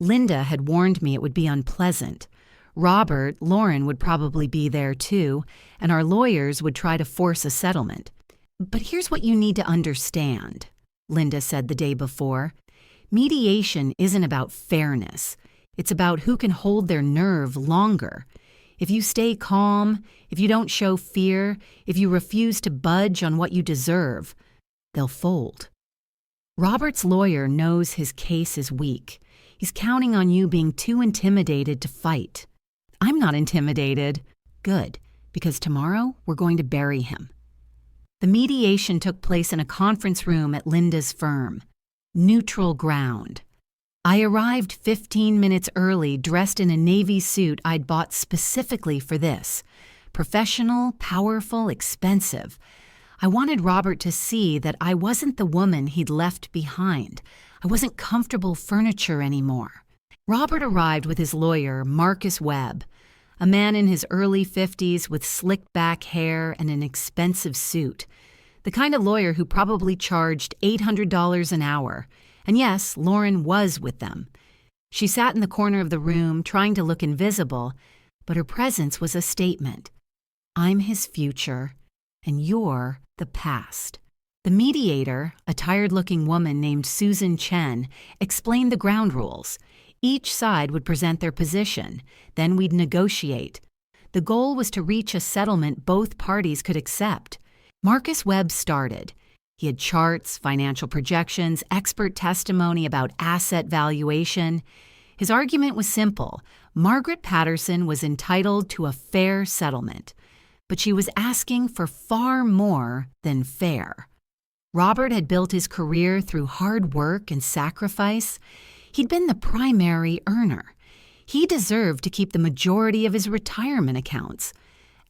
A: Linda had warned me it would be unpleasant. Robert, Lauren would probably be there too, and our lawyers would try to force a settlement. "But here's what you need to understand," Linda said the day before. "Mediation isn't about fairness. It's about who can hold their nerve longer. If you stay calm, if you don't show fear, if you refuse to budge on what you deserve, they'll fold." Robert's lawyer knows his case is weak. He's counting on you being too intimidated to fight. I'm not intimidated. Good, because tomorrow we're going to bury him. The mediation took place in a conference room at Linda's firm. Neutral ground. I arrived 15 minutes early, dressed in a navy suit I'd bought specifically for this. Professional, powerful, expensive. I wanted Robert to see that I wasn't the woman he'd left behind. I wasn't comfortable furniture anymore. Robert arrived with his lawyer, Marcus Webb, a man in his early 50s with slicked back hair and an expensive suit. The kind of lawyer who probably charged $800 an hour. And yes, Lauren was with them. She sat in the corner of the room, trying to look invisible, but her presence was a statement. I'm his future, and you're the past. The mediator, a tired-looking woman named Susan Chen, explained the ground rules. Each side would present their position, then we'd negotiate. The goal was to reach a settlement both parties could accept. Marcus Webb started. He had charts, financial projections, expert testimony about asset valuation. His argument was simple. Margaret Patterson was entitled to a fair settlement, but she was asking for far more than fair. Robert had built his career through hard work and sacrifice. He'd been the primary earner. He deserved to keep the majority of his retirement accounts.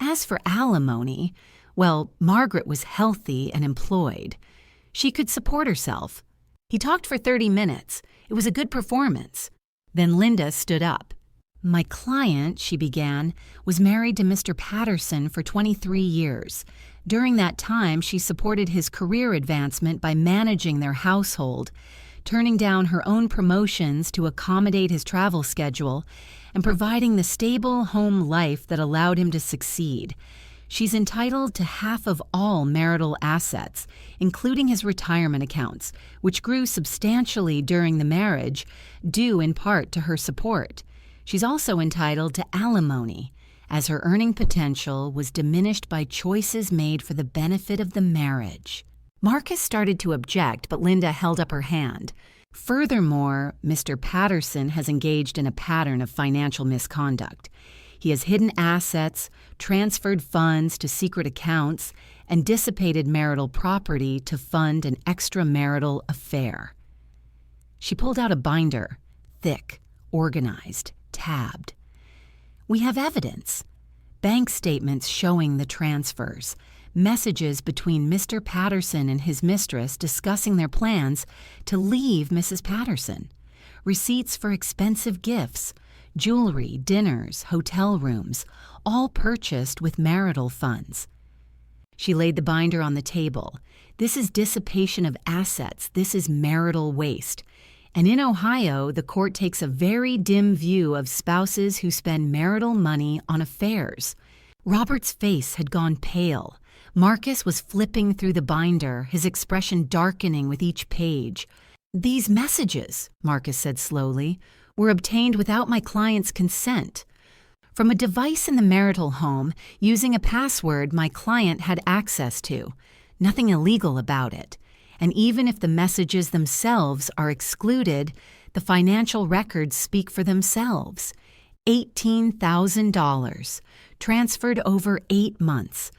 A: As for alimony, well, Margaret was healthy and employed. She could support herself. He talked for 30 minutes. It was a good performance. Then Linda stood up. My client, she began, was married to Mr. Patterson for 23 years. During that time, she supported his career advancement by managing their household, turning down her own promotions to accommodate his travel schedule, and providing the stable home life that allowed him to succeed. She's entitled to half of all marital assets, including his retirement accounts, which grew substantially during the marriage, due in part to her support. She's also entitled to alimony, as her earning potential was diminished by choices made for the benefit of the marriage. Marcus started to object, but Linda held up her hand. Furthermore, Mr. Patterson has engaged in a pattern of financial misconduct. He has hidden assets, transferred funds to secret accounts, and dissipated marital property to fund an extramarital affair. She pulled out a binder, thick, organized, tabbed. We have evidence. Bank statements showing the transfers, messages between Mr. Patterson and his mistress discussing their plans to leave Mrs. Patterson, receipts for expensive gifts, jewelry, dinners, hotel rooms, all purchased with marital funds. She laid the binder on the table. This is dissipation of assets. This is marital waste. And in Ohio, the court takes a very dim view of spouses who spend marital money on affairs. Robert's face had gone pale. Marcus was flipping through the binder, his expression darkening with each page. These messages, Marcus said slowly, were obtained without my client's consent. From a device in the marital home, using a password my client had access to. Nothing illegal about it. And even if the messages themselves are excluded, the financial records speak for themselves. $18,000, transferred over 8 months.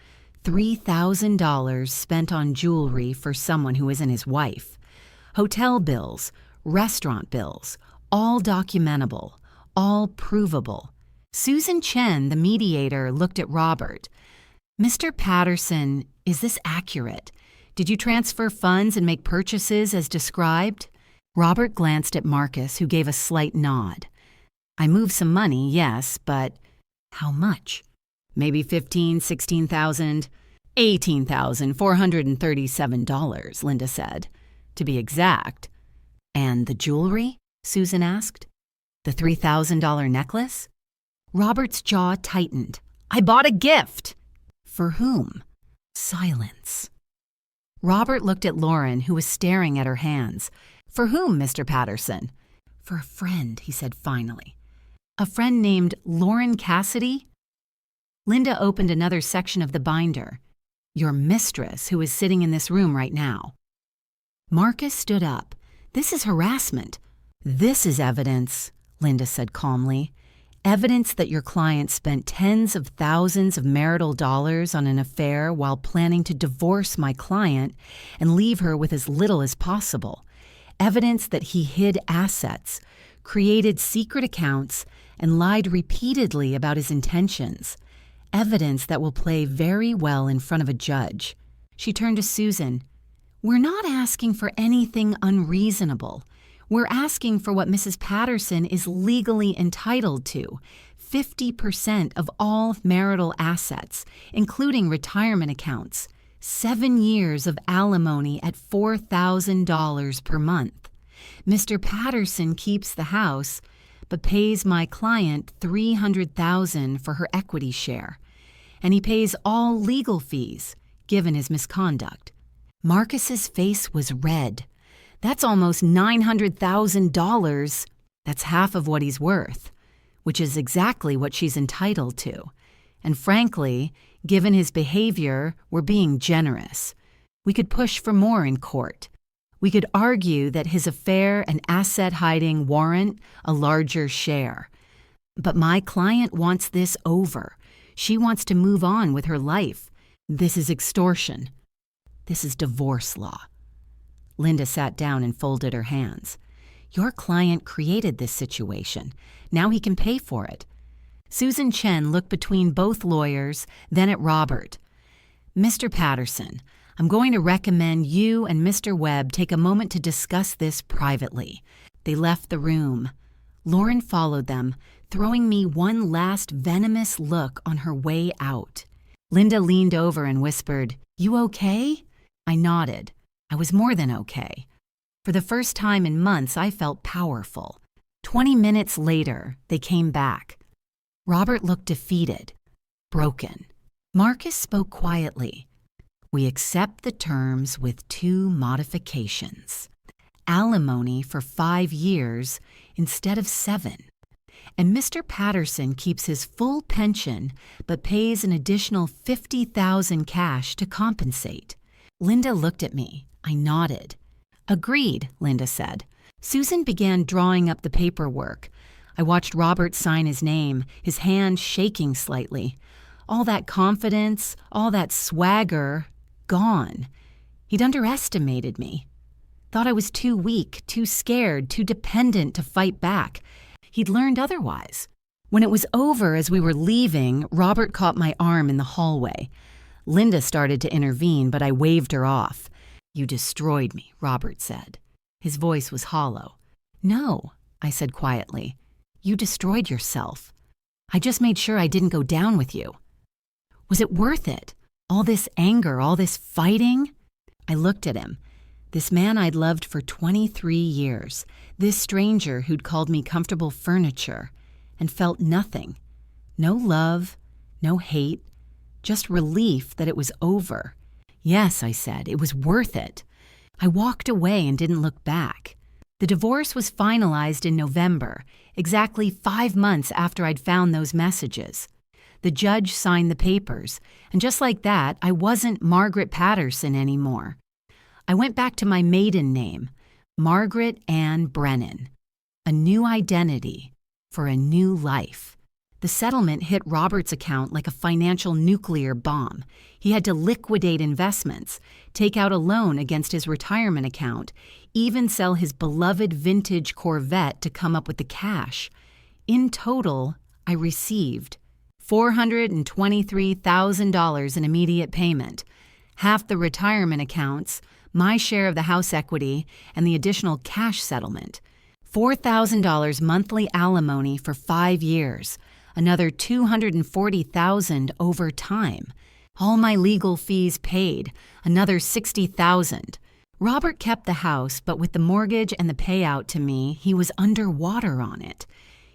A: $3,000 spent on jewelry for someone who isn't his wife. Hotel bills, restaurant bills, all documentable, all provable. Susan Chen, the mediator, looked at Robert. Mr. Patterson, is this accurate? Did you transfer funds and make purchases as described? Robert glanced at Marcus, who gave a slight nod. I moved some money, yes, but how much? Maybe $15,000, $16,000, $18,437, Linda said. To be exact. And the jewelry? Susan asked. The $3,000 necklace? Robert's jaw tightened. I bought a gift. For whom? Silence. Robert looked at Lauren, who was staring at her hands. For whom, Mr. Patterson? For a friend, he said finally. A friend named Lauren Cassidy? Linda opened another section of the binder. Your mistress, who is sitting in this room right now. Marcus stood up. This is harassment. This is evidence, Linda said calmly. Evidence that your client spent tens of thousands of marital dollars on an affair while planning to divorce my client and leave her with as little as possible. Evidence that he hid assets, created secret accounts, and lied repeatedly about his intentions. evidence that will play very well in front of a judge. She turned to Susan. We're not asking for anything unreasonable. We're asking for what Mrs. Patterson is legally entitled to, 50% of all marital assets, including retirement accounts, 7 years of alimony at $4,000 per month. Mr. Patterson keeps the house, but pays my client $300,000 for her equity share, and he pays all legal fees, given his misconduct. Marcus's face was red. That's almost $900,000. That's half of what he's worth, which is exactly what she's entitled to. And frankly, given his behavior, we're being generous. We could push for more in court. We could argue that his affair and asset hiding warrant a larger share. But my client wants this over. She wants to move on with her life. This is extortion. This is divorce law. Linda sat down and folded her hands. Your client created this situation. Now he can pay for it. Susan Chen looked between both lawyers, then at Robert. Mr. Patterson, I'm going to recommend you and Mr. Webb take a moment to discuss this privately. They left the room. Lauren followed them, throwing me one last venomous look on her way out. Linda leaned over and whispered, You okay? I nodded. I was more than okay. For the first time in months, I felt powerful. 20 minutes later, they came back. Robert looked defeated, broken. Marcus spoke quietly. We accept the terms with 2 modifications. Alimony for 5 years instead of 7. And Mr. Patterson keeps his full pension but pays an additional $50,000 cash to compensate. Linda looked at me. I nodded. Agreed, Linda said. Susan began drawing up the paperwork. I watched Robert sign his name, his hand shaking slightly. All that confidence, all that swagger, gone. He'd underestimated me. Thought I was too weak, too scared, too dependent to fight back. He'd learned otherwise. When it was over as we were leaving, Robert caught my arm in the hallway. Linda started to intervene, but I waved her off. You destroyed me, Robert said. His voice was hollow. No, I said quietly. You destroyed yourself. I just made sure I didn't go down with you. Was it worth it? All this anger, all this fighting? I looked at him. This man I'd loved for 23 years, this stranger who'd called me comfortable furniture, and felt nothing. No love, no hate, just relief that it was over. Yes, I said, it was worth it. I walked away and didn't look back. The divorce was finalized in November, exactly 5 months after I'd found those messages. The judge signed the papers, and just like that, I wasn't Margaret Patterson anymore. I went back to my maiden name, Margaret Ann Brennan. A new identity for a new life. The settlement hit Robert's account like a financial nuclear bomb. He had to liquidate investments, take out a loan against his retirement account, even sell his beloved vintage Corvette to come up with the cash. In total, I received $423,000 in immediate payment, half the retirement accounts, my share of the house equity, and the additional cash settlement. $4,000 monthly alimony for 5 years, another $240,000 over time. All my legal fees paid, another $60,000. Robert kept the house, but with the mortgage and the payout to me, he was underwater on it.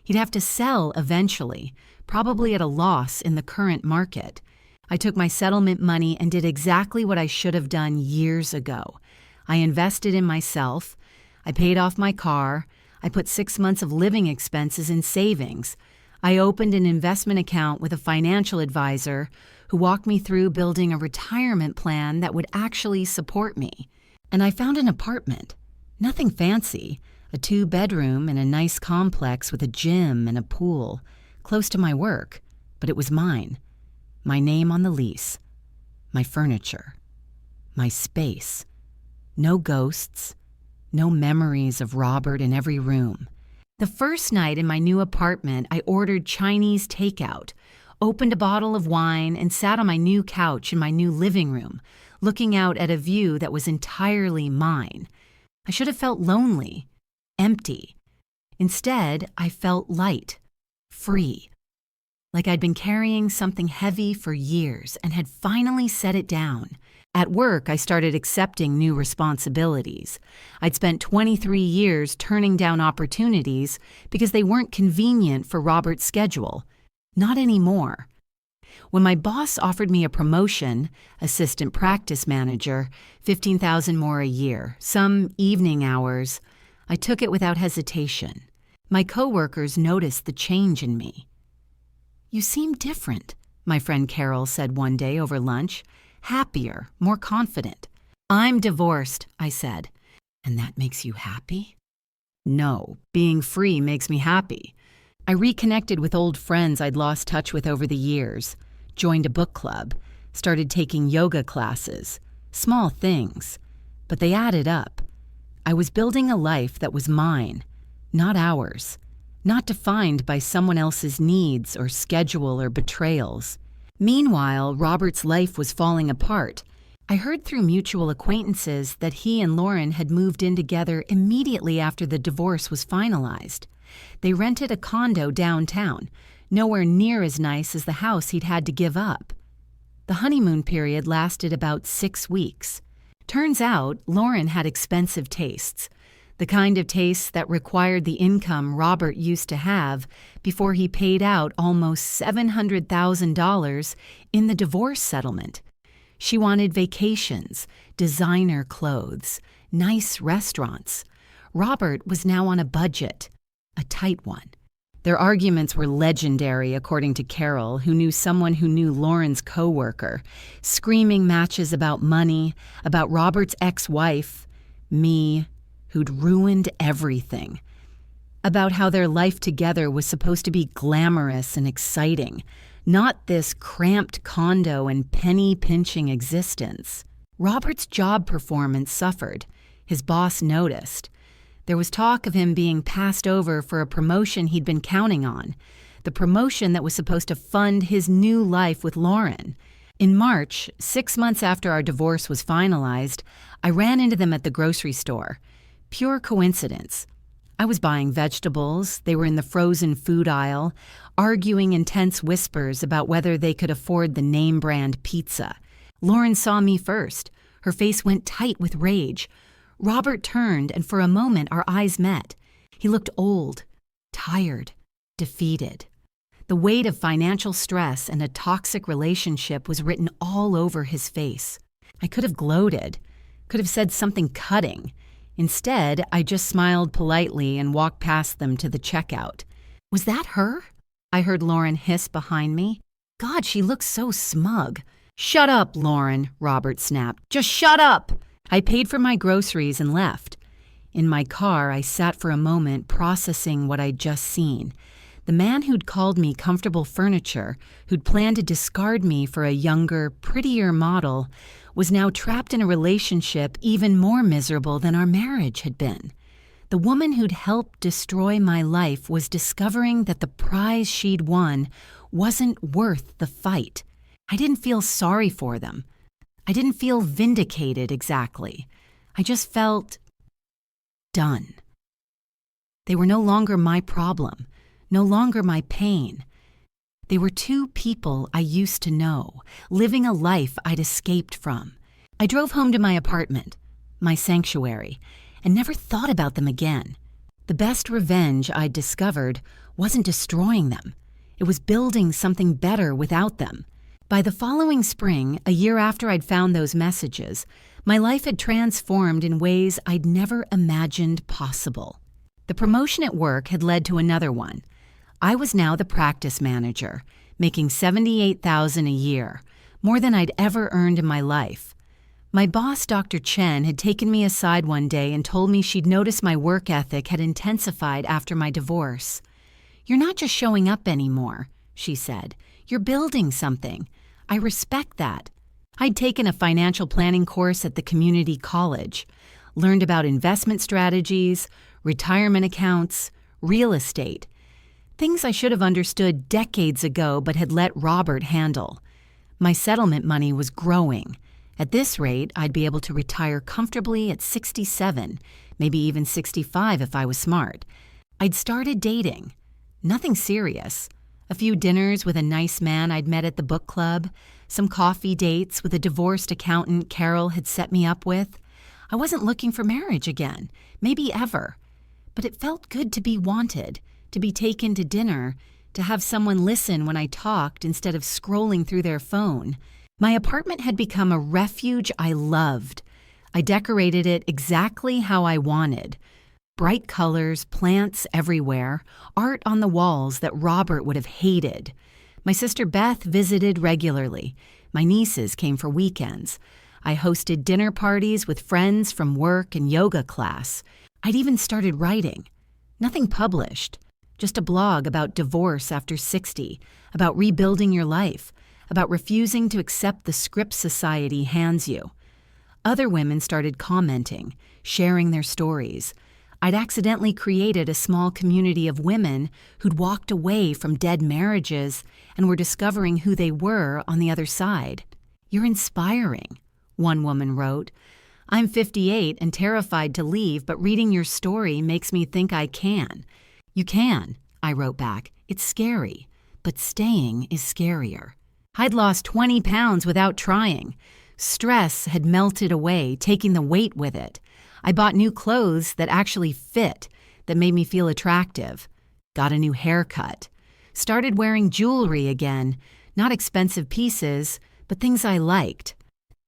A: He'd have to sell eventually, probably at a loss in the current market. I took my settlement money and did exactly what I should have done years ago. I invested in myself. I paid off my car. I put 6 months of living expenses in savings. I opened an investment account with a financial advisor who walked me through building a retirement plan that would actually support me. And I found an apartment. Nothing fancy, a 2-bedroom in a nice complex with a gym and a pool, close to my work, but it was mine. My name on the lease, my furniture, my space. No ghosts, no memories of Robert in every room. The first night in my new apartment, I ordered Chinese takeout, opened a bottle of wine, and sat on my new couch in my new living room, looking out at a view that was entirely mine. I should have felt lonely, empty. Instead, I felt light, free, like I'd been carrying something heavy for years and had finally set it down. At work, I started accepting new responsibilities. I'd spent 23 years turning down opportunities because they weren't convenient for Robert's schedule. Not anymore. When my boss offered me a promotion, assistant practice manager, $15,000 more a year, some evening hours, I took it without hesitation. My coworkers noticed the change in me. "You seem different," my friend Carol said one day over lunch. "Happier, more confident." "I'm divorced," I said. "And that makes you happy?" "No, being free makes me happy." I reconnected with old friends I'd lost touch with over the years, joined a book club, started taking yoga classes. Small things, but they added up. I was building a life that was mine, not ours, not defined by someone else's needs or schedule or betrayals. Meanwhile, Robert's life was falling apart. I heard through mutual acquaintances that he and Lauren had moved in together immediately after the divorce was finalized. They rented a condo downtown, nowhere near as nice as the house he'd had to give up. The honeymoon period lasted about 6 weeks. Turns out, Lauren had expensive tastes, the kind of tastes that required the income Robert used to have before he paid out almost $700,000 in the divorce settlement. She wanted vacations, designer clothes, nice restaurants. Robert was now on a budget, a tight one. Their arguments were legendary, according to Carol, who knew someone who knew Lauren's coworker, screaming matches about money, about Robert's ex-wife, me, who'd ruined everything, about how their life together was supposed to be glamorous and exciting, not this cramped condo and penny-pinching existence. Robert's job performance suffered. His boss noticed. There was talk of him being passed over for a promotion he'd been counting on, the promotion that was supposed to fund his new life with Lauren. In March, 6 months after our divorce was finalized, I ran into them at the grocery store. Pure coincidence. I was buying vegetables, they were in the frozen food aisle, arguing in tense whispers about whether they could afford the name-brand pizza. Lauren saw me first. Her face went tight with rage. Robert turned, and for a moment our eyes met. He looked old, tired, defeated. The weight of financial stress and a toxic relationship was written all over his face. I could have gloated, could have said something cutting. Instead, I just smiled politely and walked past them to the checkout. "Was that her?" I heard Lauren hiss behind me. "God, she looks so smug." "Shut up, Lauren," Robert snapped. "Just shut up!" I paid for my groceries and left. In my car, I sat for a moment processing what I'd just seen. The man who'd called me comfortable furniture, who'd planned to discard me for a younger, prettier model, was now trapped in a relationship even more miserable than our marriage had been. The woman who'd helped destroy my life was discovering that the prize she'd won wasn't worth the fight. I didn't feel sorry for them. I didn't feel vindicated exactly. I just felt done. They were no longer my problem, no longer my pain. They were two people I used to know, living a life I'd escaped from. I drove home to my apartment, my sanctuary, and never thought about them again. The best revenge I'd discovered wasn't destroying them. It was building something better without them. By the following spring, a year after I'd found those messages, my life had transformed in ways I'd never imagined possible. The promotion at work had led to another one. I was now the practice manager, making $78,000 a year, more than I'd ever earned in my life. My boss, Dr. Chen, had taken me aside one day and told me she'd noticed my work ethic had intensified after my divorce. "You're not just showing up anymore," she said. "You're building something. I respect that." I'd taken a financial planning course at the community college, learned about investment strategies, retirement accounts, real estate. Things I should have understood decades ago but had let Robert handle. My settlement money was growing. At this rate, I'd be able to retire comfortably at 67, maybe even 65 if I was smart. I'd started dating. Nothing serious. A few dinners with a nice man I'd met at the book club, some coffee dates with a divorced accountant Carol had set me up with. I wasn't looking for marriage again, maybe ever. But it felt good to be wanted, to be taken to dinner, to have someone listen when I talked instead of scrolling through their phone. My apartment had become a refuge I loved. I decorated it exactly how I wanted. Bright colors, plants everywhere, art on the walls that Robert would have hated. My sister Beth visited regularly. My nieces came for weekends. I hosted dinner parties with friends from work and yoga class. I'd even started writing. Nothing published, just a blog about divorce after 60, about rebuilding your life, about refusing to accept the script society hands you. Other women started commenting, sharing their stories. I'd accidentally created a small community of women who'd walked away from dead marriages and were discovering who they were on the other side. "You're inspiring," one woman wrote. "I'm 58 and terrified to leave, but reading your story makes me think I can." "You can," I wrote back. "It's scary, but staying is scarier." I'd lost 20 pounds without trying. Stress had melted away, taking the weight with it. I bought new clothes that actually fit, that made me feel attractive. Got a new haircut. Started wearing jewelry again, not expensive pieces, but things I liked.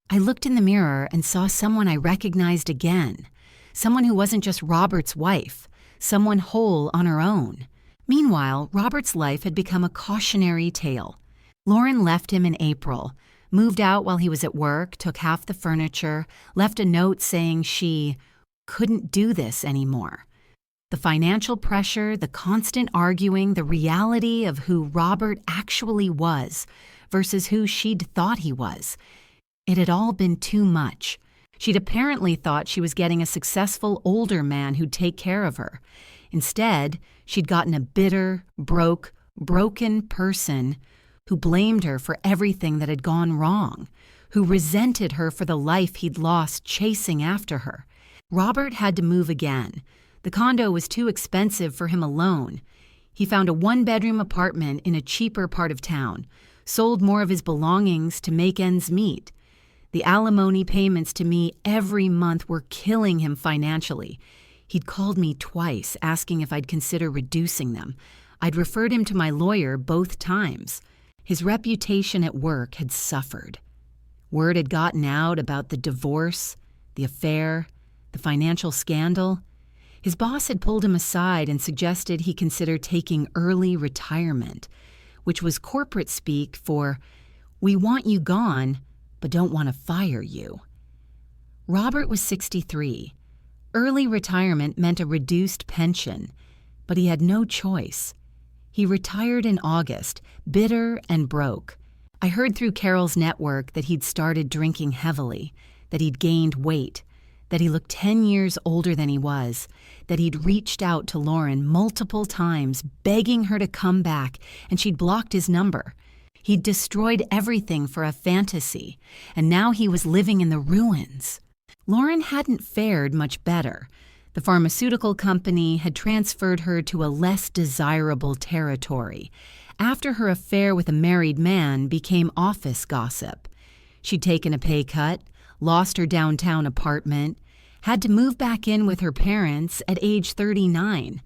A: I looked in the mirror and saw someone I recognized again. Someone who wasn't just Robert's wife, someone whole on her own. Meanwhile, Robert's life had become a cautionary tale. Lauren left him in April, moved out while he was at work, took half the furniture, left a note saying she couldn't do this anymore. The financial pressure, the constant arguing, the reality of who Robert actually was versus who she'd thought he was. It had all been too much. She'd apparently thought she was getting a successful older man who'd take care of her. Instead, she'd gotten a bitter, broken person who blamed her for everything that had gone wrong, who resented her for the life he'd lost chasing after her. Robert had to move again. The condo was too expensive for him alone. He found a one-bedroom apartment in a cheaper part of town, sold more of his belongings to make ends meet. The alimony payments to me every month were killing him financially. He'd called me twice, asking if I'd consider reducing them. I'd referred him to my lawyer both times. His reputation at work had suffered. Word had gotten out about the divorce, the affair, the financial scandal. His boss had pulled him aside and suggested he consider taking early retirement, which was corporate speak for, "We want you gone, but don't want to fire you." Robert was 63. Early retirement meant a reduced pension, but he had no choice. He retired in August, bitter and broke. I heard through Carol's network that he'd started drinking heavily, that he'd gained weight, that he looked 10 years older than he was, that he'd reached out to Lauren multiple times, begging her to come back, and she'd blocked his number. He'd destroyed everything for a fantasy, and now he was living in the ruins. Lauren hadn't fared much better. The pharmaceutical company had transferred her to a less desirable territory after her affair with a married man became office gossip. She'd taken a pay cut, lost her downtown apartment, had to move back in with her parents at age 39.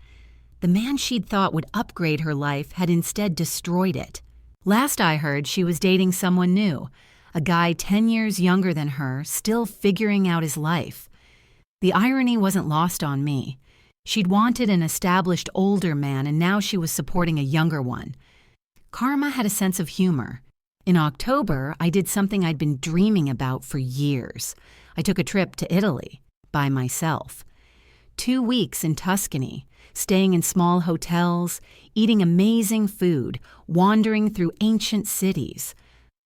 A: The man she'd thought would upgrade her life had instead destroyed it. Last I heard, she was dating someone new, a guy 10 years younger than her, still figuring out his life. The irony wasn't lost on me. She'd wanted an established older man, and now she was supporting a younger one. Karma had a sense of humor. In October, I did something I'd been dreaming about for years. I took a trip to Italy, by myself. 2 weeks in Tuscany, staying in small hotels, eating amazing food, wandering through ancient cities.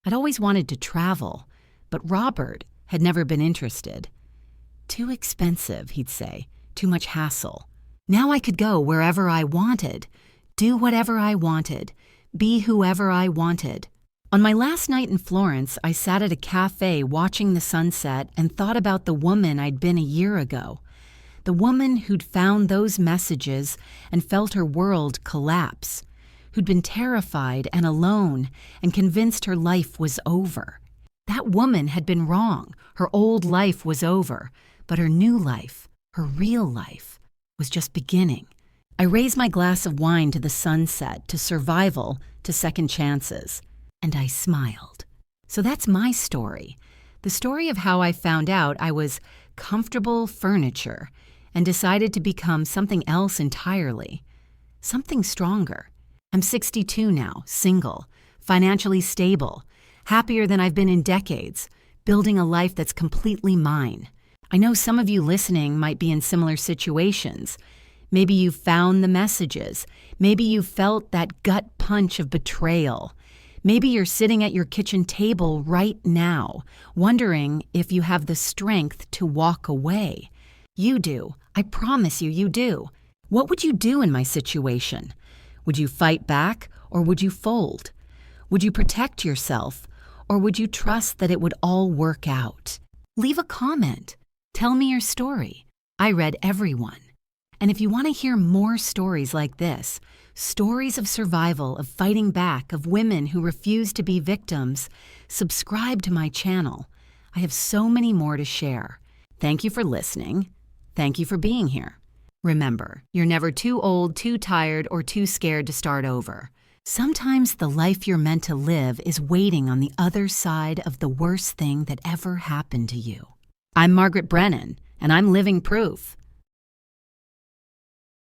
A: I'd always wanted to travel, but Robert had never been interested. "Too expensive," he'd say, "too much hassle." Now I could go wherever I wanted. do whatever I wanted, be whoever I wanted. On my last night in Florence, I sat at a cafe watching the sunset and thought about the woman I'd been a year ago. The woman who'd found those messages and felt her world collapse, who'd been terrified and alone and convinced her life was over. That woman had been wrong. Her old life was over, but her new life, her real life, was just beginning. I raised my glass of wine to the sunset, to survival, to second chances, and I smiled. So that's my story. The story of how I found out I was comfortable furniture and decided to become something else entirely, something stronger. I'm 62 now, single, financially stable, happier than I've been in decades, building a life that's completely mine. I know some of you listening might be in similar situations. Maybe you found the messages. Maybe you felt that gut punch of betrayal. Maybe you're sitting at your kitchen table right now, wondering if you have the strength to walk away. You do. I promise you do. What would you do in my situation? Would you fight back, or would you fold? Would you protect yourself, or would you trust that it would all work out? Leave a comment. Tell me your story. I read every one. And if you want to hear more stories like this, stories of survival, of fighting back, of women who refuse to be victims, subscribe to my channel. I have so many more to share. Thank you for listening. Thank you for being here. Remember, you're never too old, too tired, or too scared to start over. Sometimes the life you're meant to live is waiting on the other side of the worst thing that ever happened to you. I'm Margaret Brennan, and I'm living proof.